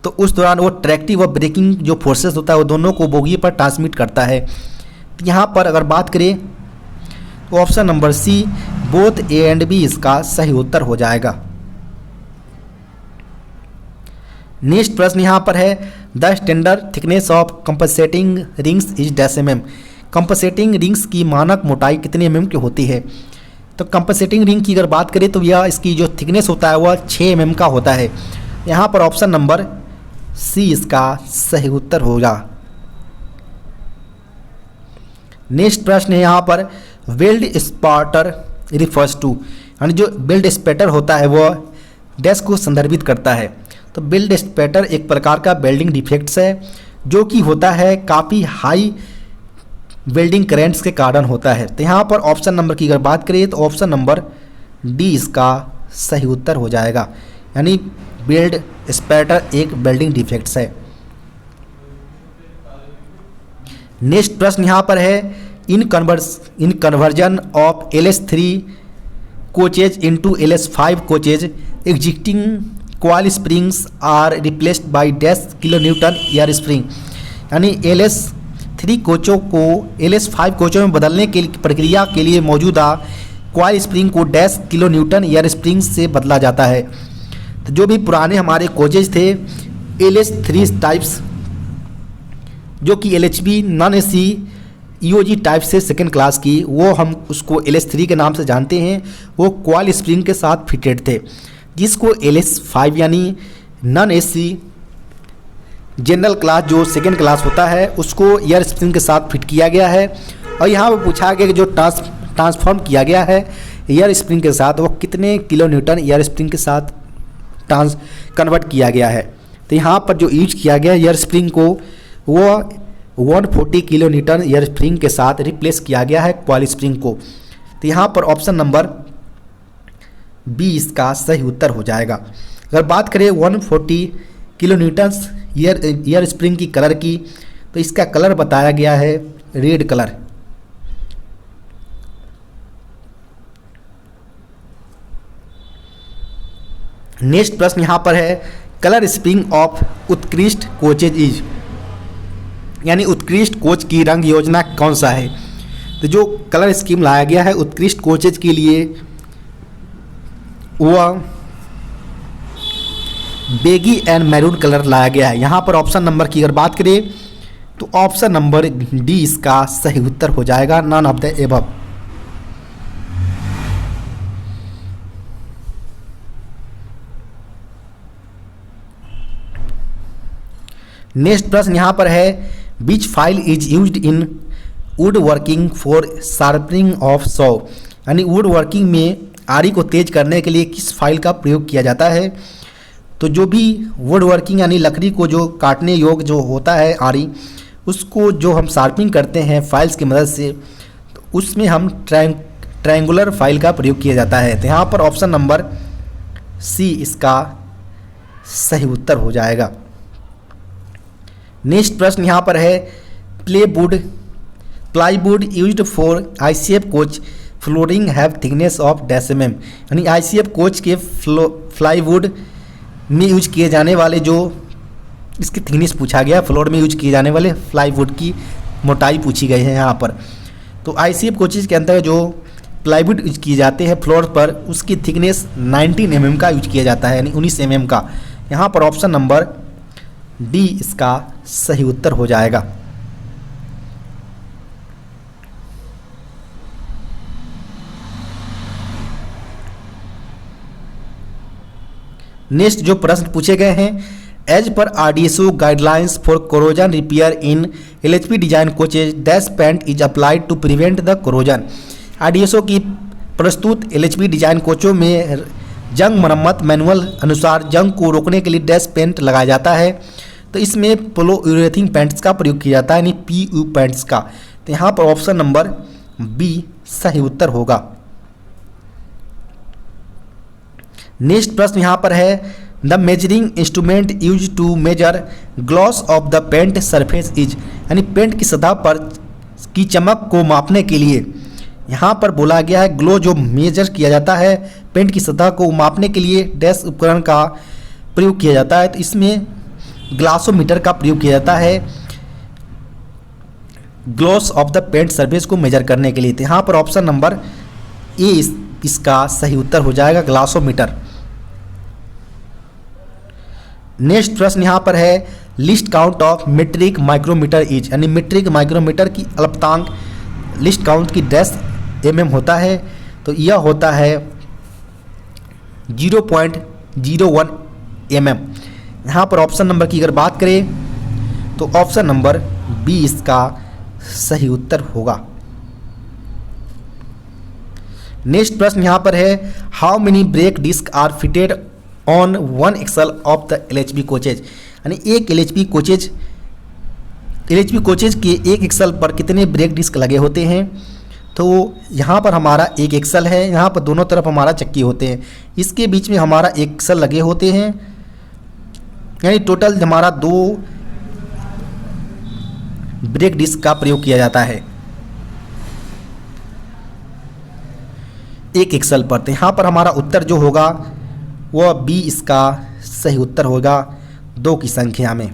तो उस दौरान वो ट्रैक्टिव और ब्रेकिंग जो फोर्सेस होता है वो दोनों को बोगी पर ट्रांसमिट करता है। तो यहाँ पर अगर बात करें तो option number C both A and B इसका सही उत्तर हो जाएगा। नेक्स्ट प्रश्न यहाँ पर है, the standard thickness of compensating rings is dash mm, compensating rings की मानक मोटाई कितने mm की होती है। तो कंपनसेटिंग रिंग की अगर बात करें तो यह इसकी जो थिकनेस होता है वह 6 mm का होता है। यहाँ पर ऑप्शन नंबर सी इसका सही उत्तर होगा। नेक्स्ट प्रश्न है यहाँ पर, वेल्ड स्पाटर रिफर्स टू, यानी जो वेल्ड स्पैटर होता है वह डैश को संदर्भित करता है। तो वेल्ड स्पैटर एक प्रकार का वेल्डिंग डिफेक्ट्स है जो कि होता है काफ़ी हाई वेल्डिंग करेंट्स के कारण होता है। तो यहाँ पर ऑप्शन नंबर की अगर बात करें तो ऑप्शन नंबर डी इसका सही उत्तर हो जाएगा, यानी वेल्ड स्पैटर एक वेल्डिंग डिफेक्ट्स है। नेक्स्ट प्रश्न यहाँ पर है, in conversion of LS3 coaches into LS5 coaches existing coil springs are replaced by dash kilo newton air spring, यानी LS3 कोचों को LS5 कोचों में बदलने के प्रक्रिया के लिए मौजूदा कॉइल स्प्रिंग को dash kilo newton air spring से बदला जाता है। तो जो भी पुराने हमारे कोचेज थे LS3 टाइप्स, जो कि LHB non AC EOG type से सेकेंड क्लास की, वो हम उसको LS3 के नाम से जानते हैं, वो कॉइल स्प्रिंग के साथ फिटेड थे। जिसको LS5 यानी नॉन AC जनरल क्लास जो सेकेंड क्लास होता है उसको एयर स्प्रिंग के साथ फिट किया गया है। और यहाँ पर पूछा गया कि जो ट्रांसफॉर्म किया गया है एयर स्प्रिंग के साथ वो कितने किलो न्यूटन एयर स्प्रिंग के साथ कन्वर्ट किया गया है। तो यहाँ पर जो यूज किया गया एयर स्प्रिंग को वो 140 किलो न्यूटन एयर स्प्रिंग के साथ रिप्लेस किया गया है कॉइल स्प्रिंग को। तो यहाँ पर ऑप्शन नंबर बी इसका सही उत्तर हो जाएगा। अगर बात करें 140 किलो न्यूटन एयर स्प्रिंग की कलर की, तो इसका कलर बताया गया है रेड कलर। नेक्स्ट प्रश्न यहाँ पर है, कलर स्प्रिंग ऑफ उत्कृष्ट कोचेज इज, यानी उत्कृष्ट कोच की रंग योजना कौन सा है। तो जो कलर स्कीम लाया गया है उत्कृष्ट कोचेज के लिए वह बेगी एंड मैरून कलर लाया गया है। यहाँ पर ऑप्शन नंबर की अगर बात करें तो ऑप्शन नंबर डी इसका सही उत्तर हो जाएगा, none of the above. Next प्रश्न यहाँ पर है, which file is used in wood working for sharpening of saw, यानी वुड वर्किंग में आरी को तेज करने के लिए किस फाइल का प्रयोग किया जाता है। तो जो भी वुड वर्किंग यानी लकड़ी को जो काटने योग्य जो होता है आरी, उसको जो हम शार्पनिंग करते हैं फाइल्स की मदद से, तो उसमें हम ट्रायंगुलर फाइल का प्रयोग किया जाता है। तो यहाँ पर ऑप्शन नंबर सी इसका सही उत्तर हो जाएगा। नेक्स्ट प्रश्न यहाँ पर है, plywood used for ICF coach flooring have thickness of dash mm, यानी ICF कोच के प्लाईवुड में यूज किए जाने वाले जो इसकी थिकनेस पूछा गया, फ्लोर में यूज किए जाने वाले प्लाईवुड की मोटाई पूछी गई है यहाँ पर। तो ICF कोचेज के अंदर जो प्लाईवुड यूज किए जाते हैं फ्लोर पर, उसकी थिकनेस 19 mm का यूज किया जाता है, यानी 19 mm का। यहाँ पर ऑप्शन नंबर डी इसका सही उत्तर हो जाएगा। नेक्स्ट जो प्रश्न पूछे गए हैं, as per RDSO guidelines for corrosion repair in LHP design coaches dash paint is applied to prevent the corrosion. RDSO की प्रस्तुत LHP डिजाइन कोचों में जंग मरम्मत मैनुअल अनुसार जंग को रोकने के लिए डैश पेंट लगाया जाता है। तो इसमें पोलोयूरेथीन पेंट्स का प्रयोग किया जाता है, यानी PU पेंट्स का। तो यहाँ पर ऑप्शन नंबर बी सही उत्तर होगा। नेक्स्ट प्रश्न यहाँ पर है, the measuring instrument use to measure gloss of the paint surface is, यानी पेंट की सतह पर की चमक को मापने के लिए यहाँ पर बोला गया है ग्लो जो मेजर किया जाता है पेंट की सतह को मापने के लिए डैश उपकरण का प्रयोग किया जाता है। तो इसमें ग्लासोमीटर का प्रयोग किया जाता है gloss of the paint surface को मेजर करने के लिए। तो यहाँ पर ऑप्शन नंबर ए इसका सही उत्तर हो जाएगा, ग्लासोमीटर। नेक्स्ट प्रश्न यहाँ पर है, least count of metric micrometer is, यानी मीट्रिक माइक्रोमीटर की अल्पतांक लिस्ट काउंट की डैश mm होता है। तो यह होता है 0.01 mm। यहाँ पर ऑप्शन नंबर की अगर बात करें तो ऑप्शन नंबर बी इसका सही उत्तर होगा। नेक्स्ट प्रश्न यहाँ पर है, how many brake disc are fitted on one axle of the LHP coaches, यानी एक LHP कोचेज के एक एक्सल पर कितने ब्रेक डिस्क लगे होते हैं। तो यहाँ पर हमारा एक एक्सल है, यहाँ पर दोनों तरफ हमारा चक्की होते हैं, इसके बीच में हमारा एक एक्सल लगे होते हैं, यानी टोटल हमारा 2 ब्रेक डिस्क का प्रयोग किया जाता है एक एक्सल पर। तो यहाँ पर हमारा उत्तर जो होगा वह बी इसका सही उत्तर होगा 2 की संख्या में।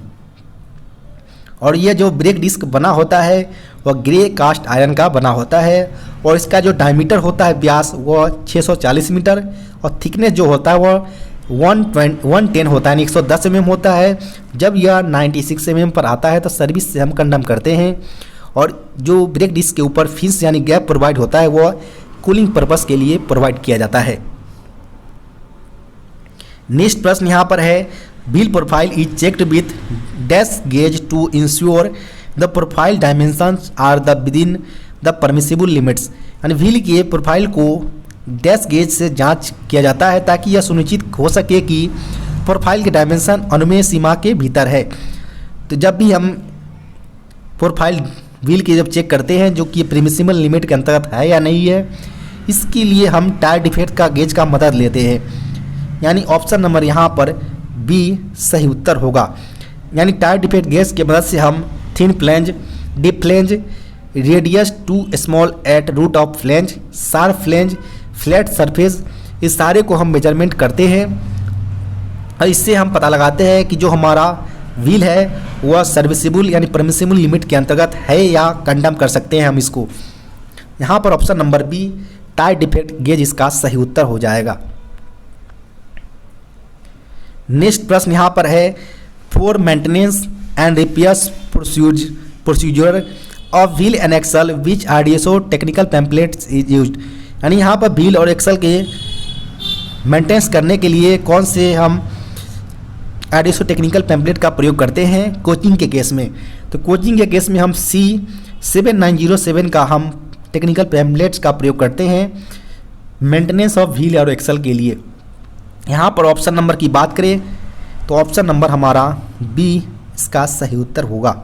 और यह जो ब्रेक डिस्क बना होता है वह ग्रे कास्ट आयरन का बना होता है और इसका जो डायमीटर होता है व्यास वह 640 मीटर और थिकनेस जो होता है वह 110 होता है, यानी 110 mm होता है। जब यह 96 mm पर आता है तो सर्विस से हम कंडम करते हैं। और जो ब्रेक डिस्क के ऊपर फिंस यानी गैप प्रोवाइड होता है वह कूलिंग पर्पस के लिए प्रोवाइड किया जाता है। नेक्स्ट प्रश्न यहाँ पर है, wheel profile is checked with dash gauge to ensure the profile dimensions are the within the permissible limits, यानी व्हील के प्रोफाइल को डैश गेज से जांच किया जाता है ताकि यह सुनिश्चित हो सके कि प्रोफाइल के डायमेंशन अनुमेय सीमा के भीतर है। तो जब भी हम प्रोफाइल व्हील की जब चेक करते हैं जो कि परमिसिबल लिमिट के अंतर्गत है या नहीं है, इसके लिए हम टायर डिफेक्ट का गेज का मदद लेते हैं, यानी ऑप्शन नंबर यहाँ पर बी सही उत्तर होगा। यानी टायर डिफेक्ट गेज की मदद से हम thin flange, deep flange, radius too small at root of flange, sharp flange, flat surface, इस सारे को हम मेजरमेंट करते हैं और इससे हम पता लगाते हैं कि जो हमारा व्हील है वह सर्विसिबल यानी परमिसिबल लिमिट के अंतर्गत है या कंडम कर सकते हैं हम इसको। यहाँ पर option number B tyre defect gauge इसका सही उत्तर हो जाएगा। नेक्स्ट प्रश्न यहाँ पर है, for maintenance and repairs procedure of wheel and axle which RDSO technical pamphlets is used, यानी यहाँ पर व्हील और एक्सल के मेंटेनेंस करने के लिए कौन से हम RDSO टेक्निकल पैम्पलेट का प्रयोग करते हैं कोचिंग के केस में। तो कोचिंग के केस में हम C7907 का हम टेक्निकल पैम्पलेट्स का प्रयोग करते हैं मेंटेनेंस ऑफ व्हील और एक्सल के लिए। यहाँ पर ऑप्शन नंबर की बात करें तो ऑप्शन नंबर हमारा बी इसका सही उत्तर होगा।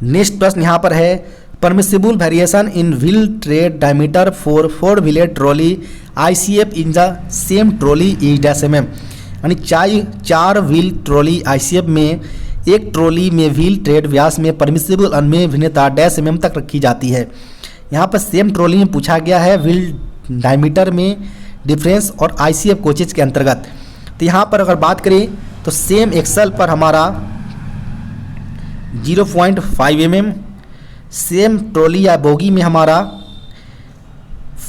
नेक्स्ट प्रश्न यहाँ पर है, permissible variation in wheel tread diameter for 4 wheeled trolley ICF in the same trolley is dash mm, यानी 4 व्हील ट्रॉली ICF में एक ट्रॉली में व्हील ट्रेड व्यास में परमिसिबल अनुमेय भिन्नता डैश mm तक रखी जाती है। यहाँ पर सेम ट्रॉली में पूछा गया है व्हील डायमीटर में डिफरेंस और ICF कोचेज के अंतर्गत। तो यहाँ पर अगर बात करें तो सेम एक्सल पर हमारा 0.5 mm, सेम ट्रॉली या बोगी में हमारा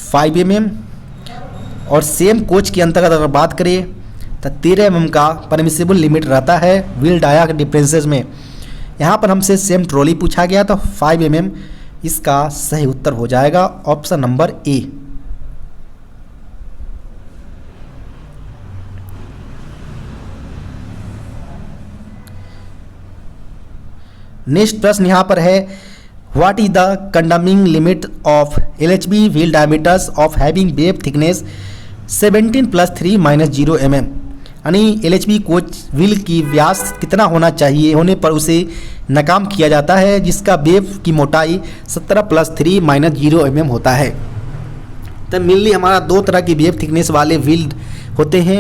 5 mm और सेम कोच के अंतर्गत अगर बात करें तो 13 mm का परमिसिबल लिमिट रहता है व्हील डाया के डिफरेंसेस में। यहाँ पर हमसे सेम ट्रॉली पूछा गया तो 5 mm इसका सही उत्तर हो जाएगा ऑप्शन नंबर ए। नेक्स्ट प्रश्न यहाँ पर है what is the कंडमिंग limit of LHB wheel diameters of having wave thickness 17 + 3 - 0 mm। यानी LHB कोच व्हील की व्यास कितना होना चाहिए होने पर उसे नाकाम किया जाता है जिसका वेव की मोटाई 17 + 3 - 0 mm होता है। तो मेनली हमारा दो तरह की वेव थिकनेस वाले व्हील होते हैं।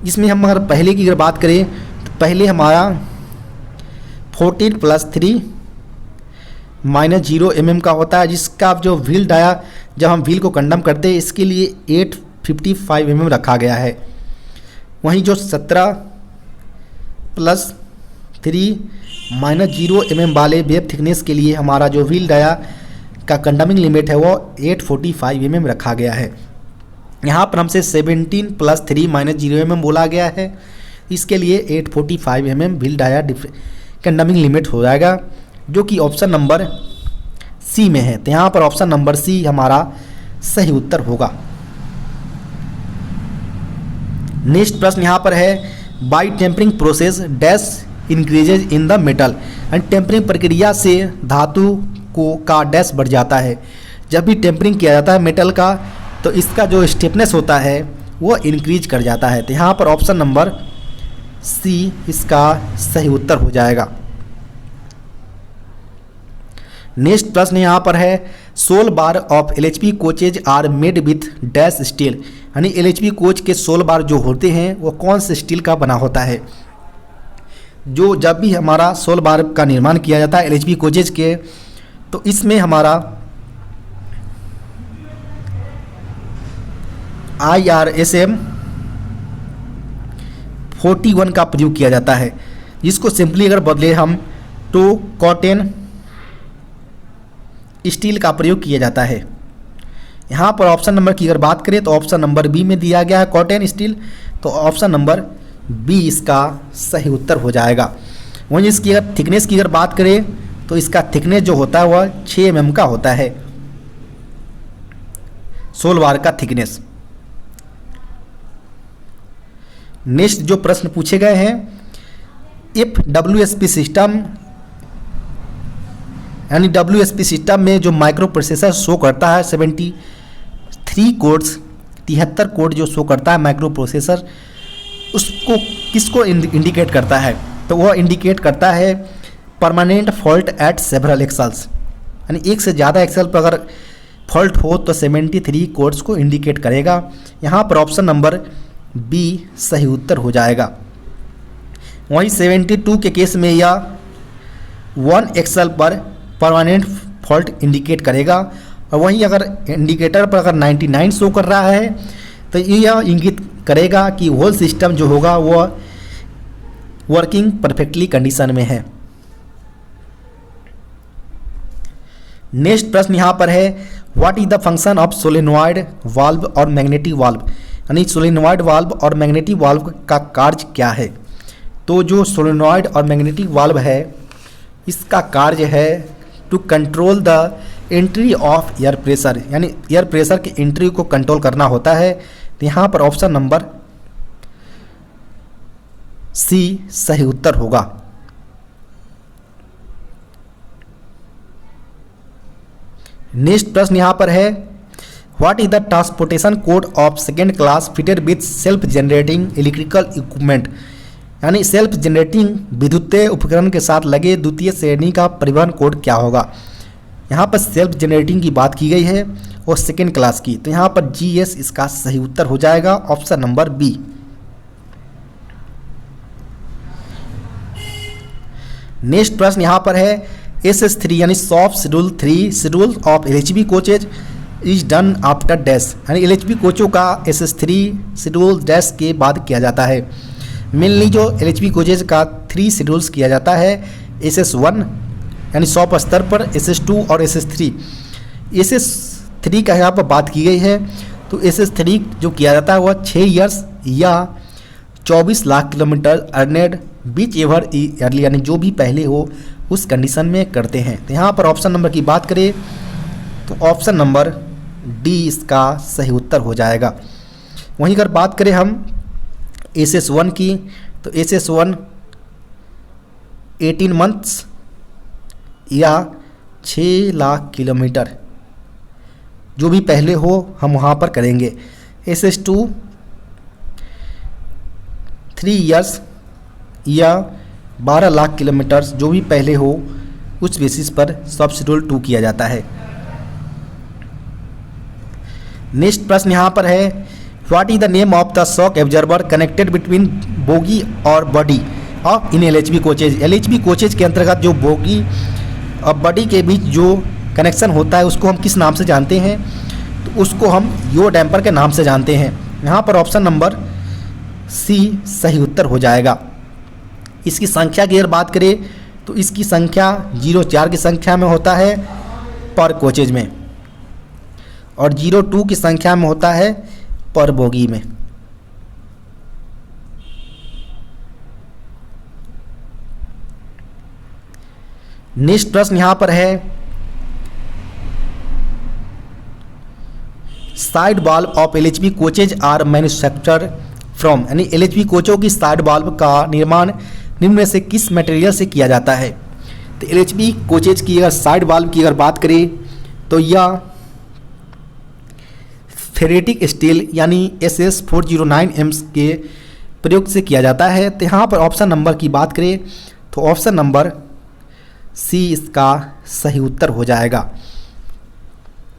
इसमें हम अगर पहले की अगर बात करें तो पहले हमारा 14 + 3 - 0 mm का होता है, जिसका जो व्हील डाया जब हम व्हील को कंडम करते हैं इसके लिए 855 mm रखा गया है। वहीं जो 17 + 3 - 0 mm वाले वेव थिकनेस के लिए हमारा जो व्हील डाया का कंडमिंग लिमिट है वो 845 mm रखा गया है। यहाँ पर हमसे 17 + 3 - 0 mm बोला गया है, इसके लिए 845 mm wheel dia condemning limit हो जाएगा, जो कि ऑप्शन नंबर सी में है। तो यहाँ पर ऑप्शन नंबर सी हमारा सही उत्तर होगा। नेक्स्ट प्रश्न यहाँ पर है by tempering process dash increases in the metal. And tempering प्रक्रिया से धातु को का डैश बढ़ जाता है। जब भी टेम्परिंग किया जाता है मेटल का तो इसका जो स्टिफनेस होता है वो इंक्रीज कर जाता है। तो यहाँ पर ऑप्शन नंबर सी इसका सही उत्तर हो जाएगा। नेक्स्ट प्रश्न यहाँ पर है sole bar of LHB coaches are made with dash steel. यानी LHB कोच के सोल बार जो होते हैं वो कौन से स्टील का बना होता है। जो जब भी हमारा सोल बार का निर्माण किया जाता है LHB कोचेज के तो इसमें हमारा IRSM 41 का प्रयोग किया जाता है, जिसको सिंपली अगर बदले हम तो कॉटन स्टील का प्रयोग किया जाता है। यहाँ पर ऑप्शन नंबर की अगर बात करें तो ऑप्शन नंबर बी में दिया गया है कॉटन स्टील, तो ऑप्शन नंबर बी इसका सही उत्तर हो जाएगा। वहीं इसकी अगर थिकनेस की अगर बात करें तो इसका थिकनेस जो होता है वह 6 mm का होता है, सोल बार का थिकनेस। नेक्स्ट जो प्रश्न पूछे गए हैं इफ WSP सिस्टम यानी WSP सिस्टम में जो माइक्रो प्रोसेसर शो करता है 73 कोड्स 73 कोड जो शो करता है माइक्रो प्रोसेसर, उसको किसको इंडिकेट करता है। तो वह इंडिकेट करता है परमानेंट फॉल्ट एट सेवरल एक्सेल्स। यानी एक से ज़्यादा एक्सेल पर अगर फॉल्ट हो तो 73 कोड्स को इंडिकेट करेगा। यहाँ पर ऑप्शन नंबर बी सही उत्तर हो जाएगा। वहीं 72 के केस में यह 1 एक्सेल पर परमानेंट फॉल्ट इंडिकेट करेगा, और वहीं अगर इंडिकेटर पर अगर 99 शो कर रहा है तो यह इंगित करेगा कि होल सिस्टम जो होगा वह वर्किंग परफेक्टली कंडीशन में है। नेक्स्ट प्रश्न यहाँ पर है what is the function of solenoid valve और मैग्नेटिक वाल्व। यानी सोलेनॉइड वाल्व और मैग्नेटिक वाल्व का कार्य क्या है। तो जो सोलेनॉइड और मैग्नेटिक वाल्व है इसका कार्य है to control the entry of air pressure, यानी एयर प्रेशर की एंट्री को कंट्रोल करना होता है। तो यहाँ पर ऑप्शन नंबर सी सही उत्तर होगा। नेक्स्ट प्रश्न यहाँ पर है what is the transportation code of second class fitted with self generating electrical equipment. यानी सेल्फ जनरेटिंग विद्युतीय उपकरण के साथ लगे द्वितीय श्रेणी का परिवहन कोड क्या होगा। यहाँ पर सेल्फ जनरेटिंग की बात की गई है और सेकेंड क्लास की, तो यहाँ पर GS इसका सही उत्तर हो जाएगा ऑप्शन नंबर बी। नेक्स्ट प्रश्न यहाँ पर है SS3 यानी soft schedule 3 schedule of LHB coaches is done after dash. यानी LHB कोचों का SS3 शेड्यूल डैश के बाद किया जाता है। मेनली जो LHB कोचेज का 3 शेड्यूल्स किया जाता है SS1 यानी सॉफ्ट स्तर पर, SS2 और SS3। SS3 का यहाँ पर बात की गई है तो SS3 जो किया जाता है वह 6 ईयर्स या 24 लाख किलोमीटर अर्नेड बीच एवर अर्ली, यानी जो भी पहले हो उस कंडीशन में करते हैं। तो यहाँ पर ऑप्शन नंबर की बात करें तो ऑप्शन नंबर डी इसका सही उत्तर हो जाएगा। वहीं अगर बात करें हम SS1 की, तो SS1 18 मंथ्स या 6 लाख किलोमीटर जो भी पहले हो हम वहाँ पर करेंगे। SS2 3 इयर्स या 12 लाख किलोमीटर जो भी पहले हो उस बेसिस पर सब शेड्यूल 2 किया जाता है। नेक्स्ट प्रश्न यहाँ पर है, what is the name of the shock absorber connected between bogie और body of in LHB coaches. LHB coaches के अंतर्गत जो बोगी और बॉडी के बीच जो कनेक्शन होता है उसको हम किस नाम से जानते हैं, तो उसको हम यो डैम्पर के नाम से जानते हैं। यहाँ पर ऑप्शन नंबर सी सही उत्तर हो जाएगा। इसकी संख्या की अगर बात करें तो इसकी संख्या 04 की संख्या में होता है पर कोचेज में, और 02 की संख्या में होता है पर बोगी में। नेक्स्ट प्रश्न यहां पर है, side valve of LHB coaches are manufacture from, यानी LHB कोचों की साइड वाल्व का निर्माण निम्न में से किस मटेरियल से किया जाता है। तो LHB कोचेज की अगर साइड वाल्व की अगर बात करें तो यह फेरेटिक स्टील यानी SS409M के प्रयोग से किया जाता है। तो यहाँ पर ऑप्शन नंबर की बात करें तो ऑप्शन नंबर सी इसका सही उत्तर हो जाएगा।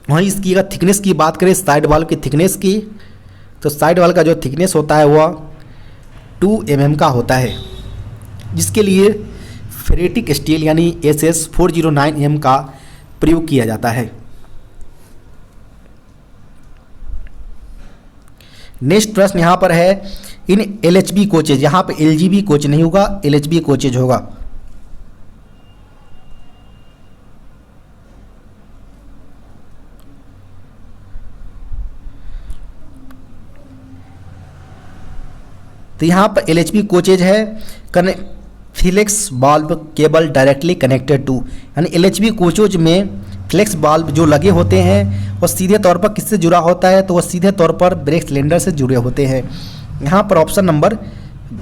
वहीं इसकी अगर थिकनेस की बात करें साइड वाल्व की थिकनेस की, तो साइड वाल्व का जो थिकनेस होता है वह 2 mm का होता है, जिसके लिए फेरेटिक स्टील यानी SS409M का प्रयोग किया जाता है। नेक्स्ट प्रश्न यहाँ पर है, इन LHB कोचेज, यहाँ पे LGB कोच नहीं होगा, LHB कोचेज होगा। तो यहाँ पर LHB कोचेज है flex valve cable directly connected to, यानी LHB कोचेज में फ्लेक्स वाल्व जो लगे होते हैं वह सीधे तौर पर किससे जुड़ा होता है, तो वह सीधे तौर पर ब्रेक सिलेंडर से जुड़े होते हैं। यहाँ पर ऑप्शन नंबर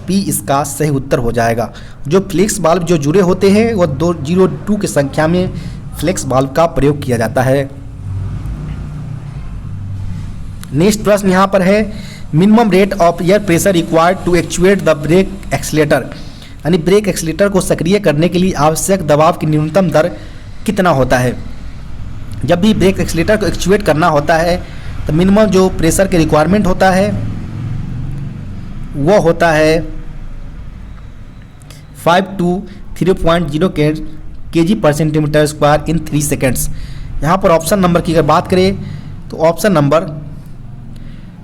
बी इसका सही उत्तर हो जाएगा। जो फ्लेक्स वाल्व जो जुड़े होते हैं वह 202 की संख्या में फ्लेक्स वाल्व का प्रयोग किया जाता है। नेक्स्ट प्रश्न यहाँ पर है, minimum rate of air pressure required to actuate the brake accelerator, यानी ब्रेक एक्सीलेटर को सक्रिय करने के लिए आवश्यक दबाव की न्यूनतम दर कितना होता है। जब भी ब्रेक एक्सीलेटर को एक्चुएट करना होता है तो मिनिमम जो प्रेशर के रिक्वायरमेंट होता है वो होता है 5 to 3.0 kg पर सेंटीमीटर स्क्वायर इन 3 सेकेंड्स। यहाँ पर ऑप्शन नंबर की अगर बात करें तो ऑप्शन नंबर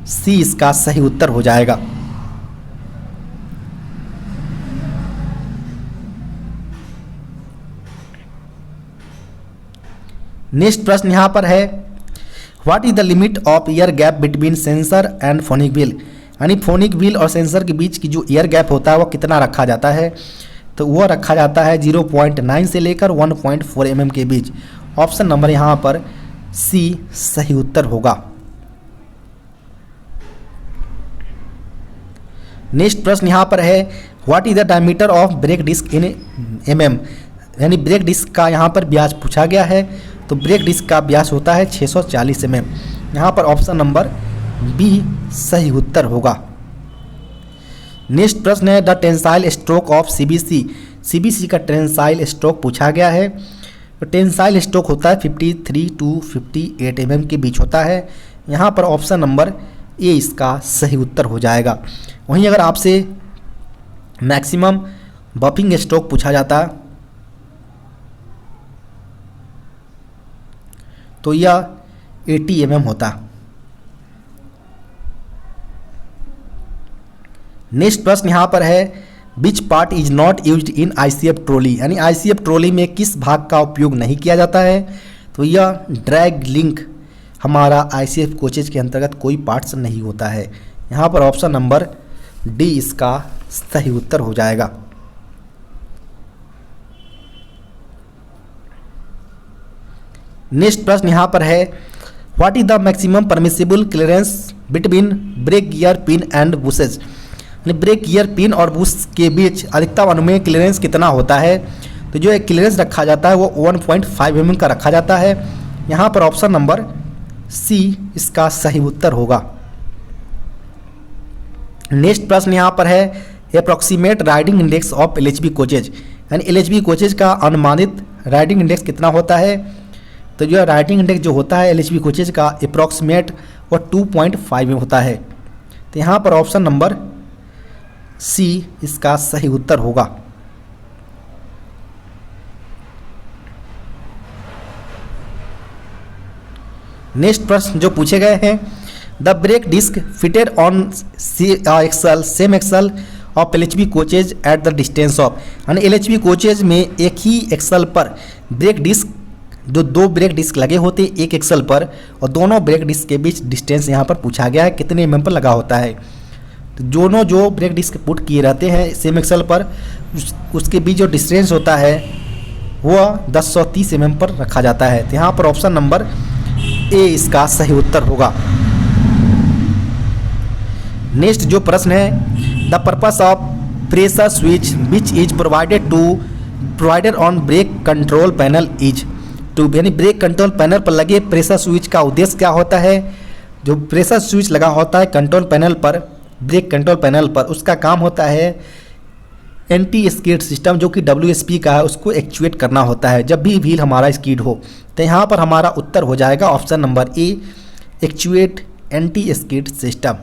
सी इसका सही उत्तर हो जाएगा। नेक्स्ट प्रश्न यहाँ पर है, what is the limit of air gap between sensor and phonic wheel, यानी फोनिक व्हील और सेंसर के बीच की जो एयर गैप होता है वो कितना रखा जाता है, तो वह रखा जाता है 0.9 से लेकर 1.4 mm के बीच। ऑप्शन नंबर यहाँ पर सी सही उत्तर होगा। नेक्स्ट प्रश्न यहाँ पर है, what is the diameter of brake disc in mm, यानी ब्रेक डिस्क का यहाँ पर व्यास पूछा गया है, तो ब्रेक डिस्क का व्यास होता है 640 mm। यहाँ पर ऑप्शन नंबर बी सही उत्तर होगा। नेक्स्ट प्रश्न है, the tensile stroke of CBC का टेंसाइल स्ट्रोक पूछा गया है। तो टेंसाइल स्ट्रोक होता है 53 to 58 mm के बीच होता है। यहाँ पर ऑप्शन नंबर ए इसका सही उत्तर हो जाएगा। वहीं अगर आपसे मैक्सिमम बफिंग स्ट्रोक पूछा जाता तो यह 80 mm होता। नेक्स्ट प्रश्न यहाँ पर है, which part is not used in ICF trolley, यानी ICF ट्रॉली में किस भाग का उपयोग नहीं किया जाता है, तो यह ड्रैग लिंक हमारा ICF कोचेज के अंतर्गत कोई पार्ट्स नहीं होता है। यहाँ पर ऑप्शन नंबर डी इसका सही उत्तर हो जाएगा। नेक्स्ट प्रश्न यहाँ पर है, what is the maximum permissible clearance between brake gear pin and bushes. Brake gear pin और बुश के बीच अधिकतम अनुमेय क्लियरेंस कितना होता है। तो जो एक क्लियरेंस रखा जाता है वो 1.5 mm का रखा जाता है। यहाँ पर ऑप्शन नंबर सी इसका सही उत्तर होगा। नेक्स्ट प्रश्न यहाँ पर है, approximate riding index of LHB coaches, यानी LHB कोचेज का अनुमानित राइडिंग इंडेक्स कितना होता है। तो जो राइडिंग इंडेक्स जो होता है LHB कोचेज का अप्रॉक्सीमेट वो 2.5 में होता है। तो यहाँ पर ऑप्शन नंबर सी इसका सही उत्तर होगा। नेक्स्ट प्रश्न जो पूछे गए हैं, the brake disc fitted on axle same axle of LHB coaches at the distance of, यानी LHB कोचेज में एक ही एक्सल पर ब्रेक डिस्क, जो दो ब्रेक डिस्क लगे होते हैं एक एक्सल पर, और दोनों ब्रेक डिस्क के बीच डिस्टेंस यहाँ पर पूछा गया है कितने mm पर लगा होता है। तो दोनों जो ब्रेक डिस्क पुट किए रहते हैं सेम एक्सल पर, उसके बीच जो डिस्टेंस होता है वह 1030 mm पर रखा जाता है। तो यहाँ पर ऑप्शन नंबर ए इसका सही उत्तर होगा। नेक्स्ट जो प्रश्न है, the purpose of pressure switch which is provided on brake control panel is to, यानी ब्रेक कंट्रोल पैनल पर लगे प्रेशर स्विच का उद्देश्य क्या होता है। जो प्रेशर स्विच लगा होता है कंट्रोल पैनल पर, ब्रेक कंट्रोल पैनल पर, उसका काम होता है एंटी स्किड सिस्टम जो कि WSP का है उसको एक्चुएट करना होता है जब भी व्हील हमारा स्किड हो। तो यहाँ पर हमारा उत्तर हो जाएगा ऑप्शन नंबर ए, actuate anti skid system.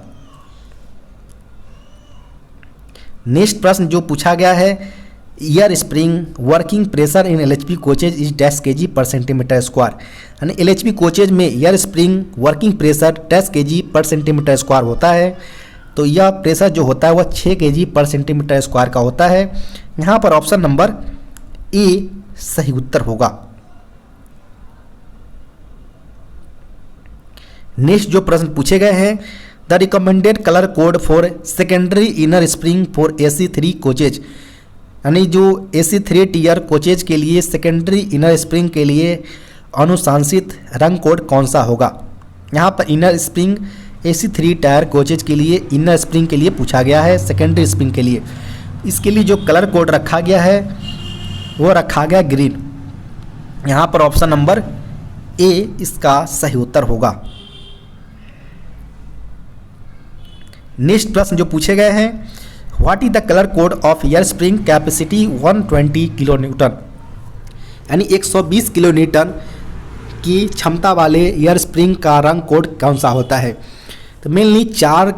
Next प्रश्न जो पूछा गया है, year spring working pressure in LHB coaches is dash kg पर सेंटीमीटर स्क्वायर, यानी LHB कोचेज में year spring working pressure dash kg पर सेंटीमीटर स्क्वायर होता है। तो यह प्रेशर जो होता है वह 6 kg पर सेंटीमीटर स्क्वायर का होता है। यहाँ पर ऑप्शन नंबर ए सही उत्तर होगा। नेक्स्ट जो प्रश्न पूछे गए हैं, the recommended colour code for secondary inner spring for AC3 coaches, यानी जो AC3 टीयर कोचेज के लिए सेकेंडरी इनर स्प्रिंग के लिए अनुशंसित रंग कोड कौन सा होगा। यहाँ पर inner spring AC3 tyre coaches के लिए इनर स्प्रिंग के लिए पूछा गया है, सेकेंडरी स्प्रिंग के लिए। इसके लिए जो कलर कोड रखा गया है वो रखा गया ग्रीन। यहाँ पर ऑप्शन नंबर ए इसका सही उत्तर होगा। नेक्स्ट प्रश्न जो पूछे गए हैं, what is the colour code of air spring capacity 120 kilo Newton, यानी 120 किलो न्यूटन की क्षमता वाले एयर स्प्रिंग का रंग कोड कौन सा होता है। तो मेनली 4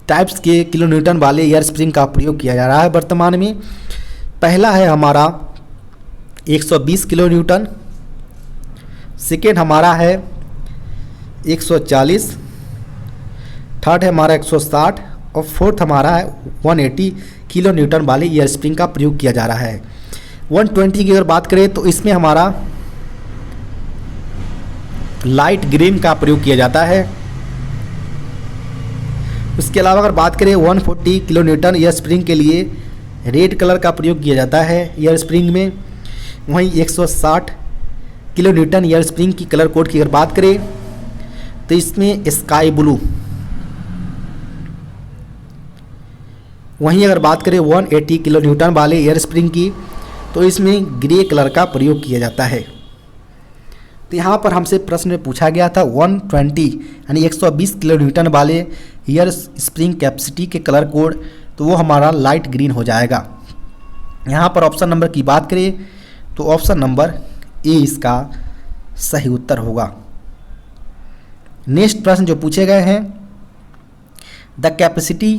टाइप्स के किलो न्यूटन वाले एयर स्प्रिंग का प्रयोग किया जा रहा है वर्तमान में। पहला है हमारा 120 किलो न्यूटन, सेकेंड हमारा है 140, थर्ड है हमारा 160 और फोर्थ हमारा है 180 किलो न्यूटन वाले एयर स्प्रिंग का प्रयोग किया जा रहा है। 120 की अगर बात करें तो इसमें हमारा लाइट ग्रीन का प्रयोग किया जाता है। उसके अलावा अगर बात करें 140 किलो न्यूटन एयर स्प्रिंग के लिए रेड कलर का प्रयोग किया जाता है एयर स्प्रिंग में। वहीं 160 किलो न्यूटन एयर स्प्रिंग की कलर कोड की अगर बात करें तो इसमें स्काई ब्लू। वहीं अगर बात करें 180 किलो न्यूटन वाले एयर स्प्रिंग की तो इसमें ग्रे कलर का प्रयोग किया जाता है। तो यहाँ पर हमसे प्रश्न में पूछा गया था 120 यानी 120 किलो न्यूटन वाले एयर स्प्रिंग कैपेसिटी के कलर कोड, तो वो हमारा लाइट ग्रीन हो जाएगा। यहाँ पर ऑप्शन नंबर की बात करें तो ऑप्शन नंबर ए इसका सही उत्तर होगा। नेक्स्ट प्रश्न जो पूछे गए हैं, the capacity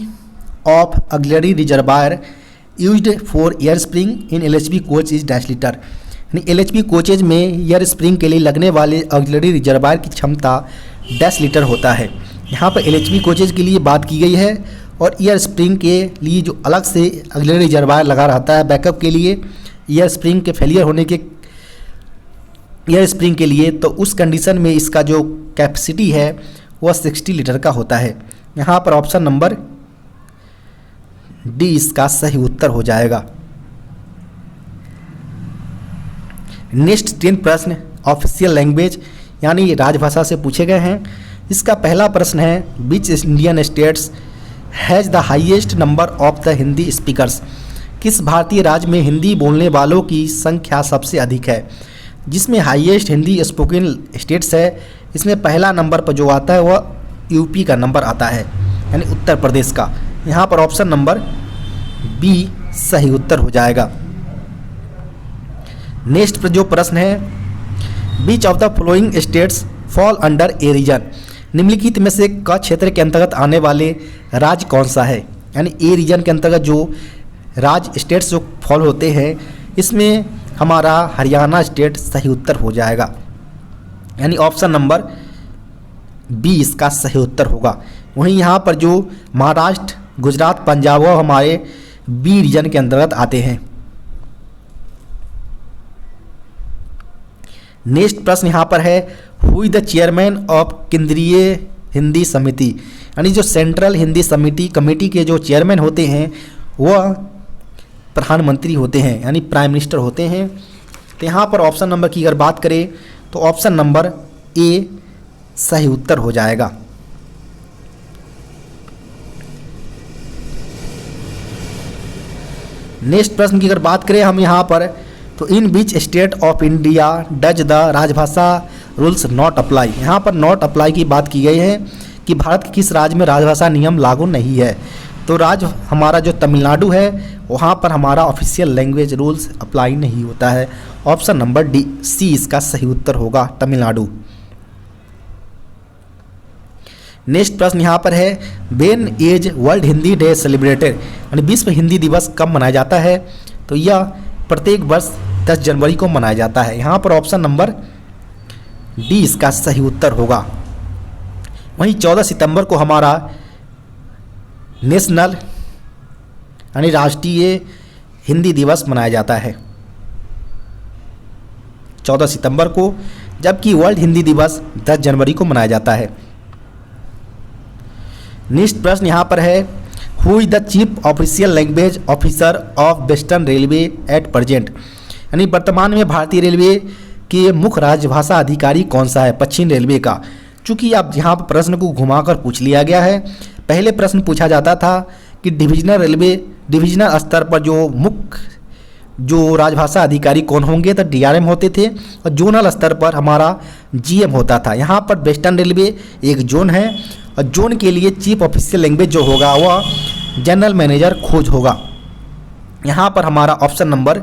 of auxiliary reservoir used for air spring in LHB coach is dash litre, यानी LHB कोचेज में एयर स्प्रिंग के लिए लगने वाले ऑक्सिलरी रिजर्वायर की क्षमता डैश लीटर होता है। यहाँ पर LHB कोचेज के लिए बात की गई है और एयर स्प्रिंग के लिए जो अलग से ऑक्सिलरी रिजर्वायर लगा रहता है बैकअप के लिए एयर स्प्रिंग के फेलियर होने के एयर स्प्रिंग के लिए, तो उस कंडीशन में इसका जो कैपेसिटी है वह 60 लीटर का होता है। यहाँ पर ऑप्शन नंबर डी इसका सही उत्तर हो जाएगा। नेक्स्ट 10 प्रश्न ऑफिशियल लैंग्वेज यानी राजभाषा से पूछे गए हैं। इसका पहला प्रश्न है which Indian states has the highest number of the Hindi speakers. किस भारतीय राज्य में हिंदी बोलने वालों की संख्या सबसे अधिक है। जिसमें हाईएस्ट हिंदी स्पोकन स्टेट्स है, इसमें पहला नंबर पर जो आता है वह यूपी का नंबर आता है, यानी उत्तर प्रदेश का। यहाँ पर ऑप्शन नंबर बी सही उत्तर हो जाएगा। नेक्स्ट पर जो प्रश्न है which of the following states fall under A region. निम्नलिखित में से क क्षेत्र के अंतर्गत आने वाले राज्य कौन सा है, यानी ए रीजन के अंतर्गत जो राज्य स्टेट्स जो फॉल होते हैं, इसमें हमारा हरियाणा स्टेट सही उत्तर हो जाएगा, यानी ऑप्शन नंबर बी इसका सही उत्तर होगा। वहीं यहाँ पर जो महाराष्ट्र, गुजरात, पंजाब वो हमारे बी रीजन के अंतर्गत आते हैं। नेक्स्ट प्रश्न यहाँ पर है who is the chairman of केंद्रीय हिंदी समिति, यानी जो सेंट्रल हिंदी समिति कमेटी के जो चेयरमैन होते हैं वह प्रधानमंत्री होते हैं, यानी प्राइम मिनिस्टर होते हैं। तो यहाँ पर ऑप्शन नंबर की अगर बात करें तो ऑप्शन नंबर ए सही उत्तर हो जाएगा। नेक्स्ट प्रश्न की अगर बात करें हम यहाँ पर तो in which state of India does the Rajbhasha rules not apply. यहाँ पर नॉट अप्लाई की बात की गई है कि भारत के किस राज्य में राजभाषा नियम लागू नहीं है। तो राज्य हमारा जो तमिलनाडु है वहाँ पर हमारा ऑफिशियल लैंग्वेज रूल्स अप्लाई नहीं होता है। ऑप्शन नंबर डी सी इसका सही उत्तर होगा, तमिलनाडु। नेक्स्ट प्रश्न यहाँ पर है when is world Hindi day celebrated, यानी विश्व हिंदी दिवस कब मनाया जाता है। तो यह प्रत्येक वर्ष 10 जनवरी को मनाया जाता है। यहाँ पर ऑप्शन नंबर डी इसका सही उत्तर होगा। वहीं 14 सितंबर को हमारा नेशनल यानी राष्ट्रीय हिंदी दिवस मनाया जाता है 14 सितंबर को, जबकि वर्ल्ड हिंदी दिवस 10 जनवरी को मनाया जाता है। नेक्स्ट प्रश्न यहाँ पर है who is the chief official language officer of western railway at present, यानी वर्तमान में भारतीय रेलवे के मुख्य राजभाषा अधिकारी कौन सा है, पश्चिम रेलवे का। चूँकि अब यहाँ पर प्रश्न को घुमाकर पूछ लिया गया है। पहले प्रश्न पूछा जाता था कि डिविजनल स्तर पर जो मुख्य जो राजभाषा अधिकारी कौन होंगे, तो डीआरएम होते थे, और जोनल स्तर पर हमारा जीएम होता था। यहाँ पर वेस्टर्न रेलवे एक जोन है और जोन के लिए चीफ ऑफिशियल लैंग्वेज जो होगा वह जनरल मैनेजर खोज होगा। यहाँ पर हमारा option number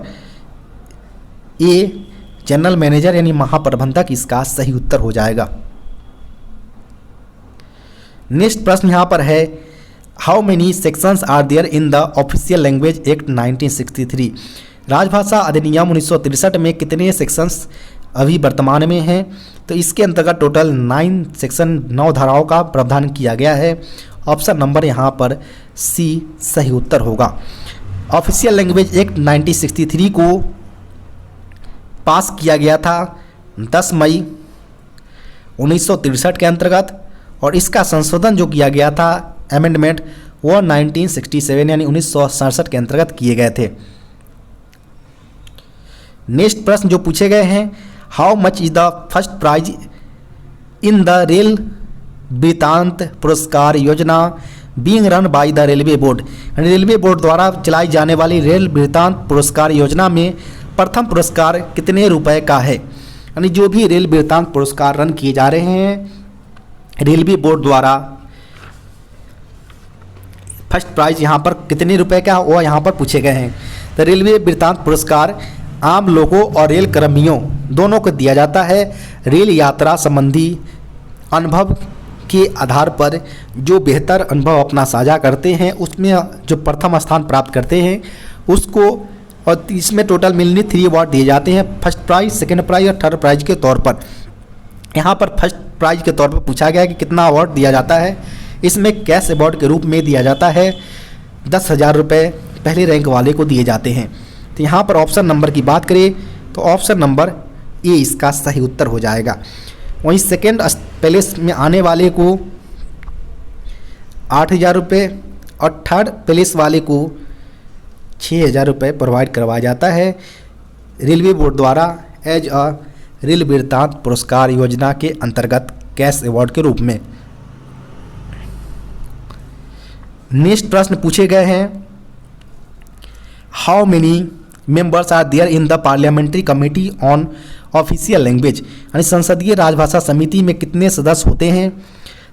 a general manager यानी महाप्रबंधक इसका सही उत्तर हो जाएगा। नेक्स्ट प्रश्न यहाँ पर है how many sections are there in the official language act 1963। राजभाषा अधिनियम 1963 में कितने सेक्शंस अभी वर्तमान में हैं। तो इसके अंतर्गत टोटल 9 सेक्शन 9 धाराओं का प्रावधान किया गया है। ऑप्शन नंबर यहाँ पर सी सही उत्तर होगा। ऑफिशियल लैंग्वेज एक्ट 1963 को पास किया गया था 10 मई 1963 के अंतर्गत, और इसका संशोधन जो किया गया था अमेंडमेंट वो 1967 यानी 1967 के अंतर्गत किए गए थे। नेक्स्ट प्रश्न जो पूछे गए हैं how much is the first prize in the rail वृत्तांत पुरस्कार योजना being run by the railway board. Railway board द्वारा चलाई जाने वाली रेल वृत्तांत पुरस्कार योजना में प्रथम पुरस्कार कितने रुपए का है। यानी जो भी रेल वृत्तांत पुरस्कार रन किए जा रहे हैं रेलवे बोर्ड द्वारा, फर्स्ट प्राइज यहाँ पर कितने रुपए का वो यहाँ पर पूछे गए हैं। तो रेलवे वृत्तांत पुरस्कार आम लोगों और रेल कर्मियों दोनों को दिया जाता है। रेल यात्रा संबंधी अनुभव के आधार पर जो बेहतर अनुभव अपना साझा करते हैं उसमें जो प्रथम स्थान प्राप्त करते हैं उसको, और इसमें टोटल मिलने 3 अवार्ड दिए जाते हैं, फर्स्ट प्राइज, सेकेंड प्राइज और थर्ड प्राइज के तौर पर। यहाँ पर फर्स्ट प्राइज के तौर पर पूछा गया कि कितना अवार्ड दिया जाता है। इसमें कैश अवार्ड के रूप में दिया जाता है 10,000 रुपये पहले रैंक वाले को दिए जाते हैं। तो यहाँ पर ऑप्शन नंबर की बात करें तो ऑप्शन नंबर ए इसका सही उत्तर हो जाएगा। वहीं सेकेंड प्लेस में आने वाले को 8,000 रुपये और थर्ड प्लेस वाले को 6,000 रुपये प्रोवाइड करवाया जाता है रेलवे बोर्ड द्वारा एज अ रेल वृत्तांत पुरस्कार योजना के अंतर्गत कैश अवार्ड के रूप में। नेक्स्ट प्रश्न पूछे गए हैं, how many members are there in the parliamentary committee on official language, यानी संसदीय राजभाषा समिति में कितने सदस्य होते हैं।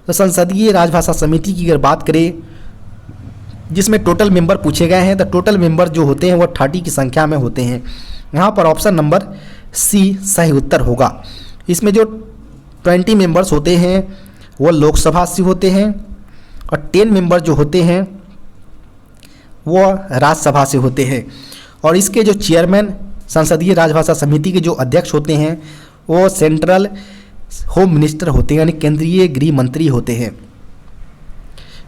तो संसदीय राजभाषा समिति की अगर बात करें जिसमें टोटल मेंबर पूछे गए हैं, तो टोटल मेंबर जो होते हैं वो 30 की संख्या में होते हैं। यहाँ पर ऑप्शन नंबर सी सही उत्तर होगा। इसमें जो 20 मेंबर्स होते हैं वो लोकसभा से होते हैं और 10 मेंबर जो होते हैं वो राज्यसभा से होते हैं। और इसके जो चेयरमैन संसदीय राजभाषा समिति के जो अध्यक्ष होते हैं वो सेंट्रल होम मिनिस्टर होते हैं, यानी केंद्रीय गृह मंत्री होते हैं।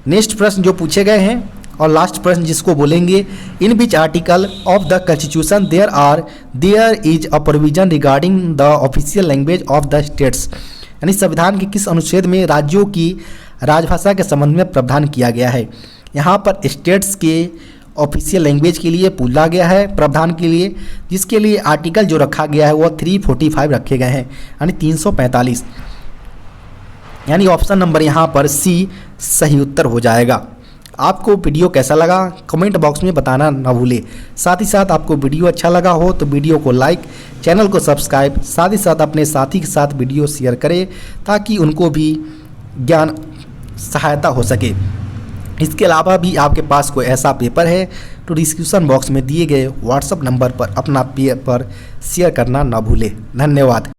नेक्स्ट प्रश्न जो पूछे गए हैं और लास्ट प्रश्न जिसको बोलेंगे, in which article of the constitution there is a provision regarding the official language of the states, यानी संविधान के किस अनुच्छेद में राज्यों की राजभाषा के संबंध में प्रावधान किया गया है। यहाँ पर स्टेट्स के ऑफिशियल लैंग्वेज के लिए पूछा गया है प्रावधान के लिए, जिसके लिए आर्टिकल जो रखा गया है वो 345 रखे गए हैं, यानी 345, यानी ऑप्शन नंबर यहाँ पर सी सही उत्तर हो जाएगा। आपको वीडियो कैसा लगा कमेंट बॉक्स में बताना ना भूले। साथ ही साथ आपको वीडियो अच्छा लगा हो तो वीडियो को लाइक, चैनल को सब्सक्राइब, साथ ही साथ अपने साथी के साथ वीडियो शेयर करें ताकि उनको भी ज्ञान सहायता हो सके। इसके अलावा भी आपके पास कोई ऐसा पेपर है तो डिस्क्रिप्शन बॉक्स में दिए गए व्हाट्सएप नंबर पर अपना पेपर शेयर करना ना भूले। धन्यवाद।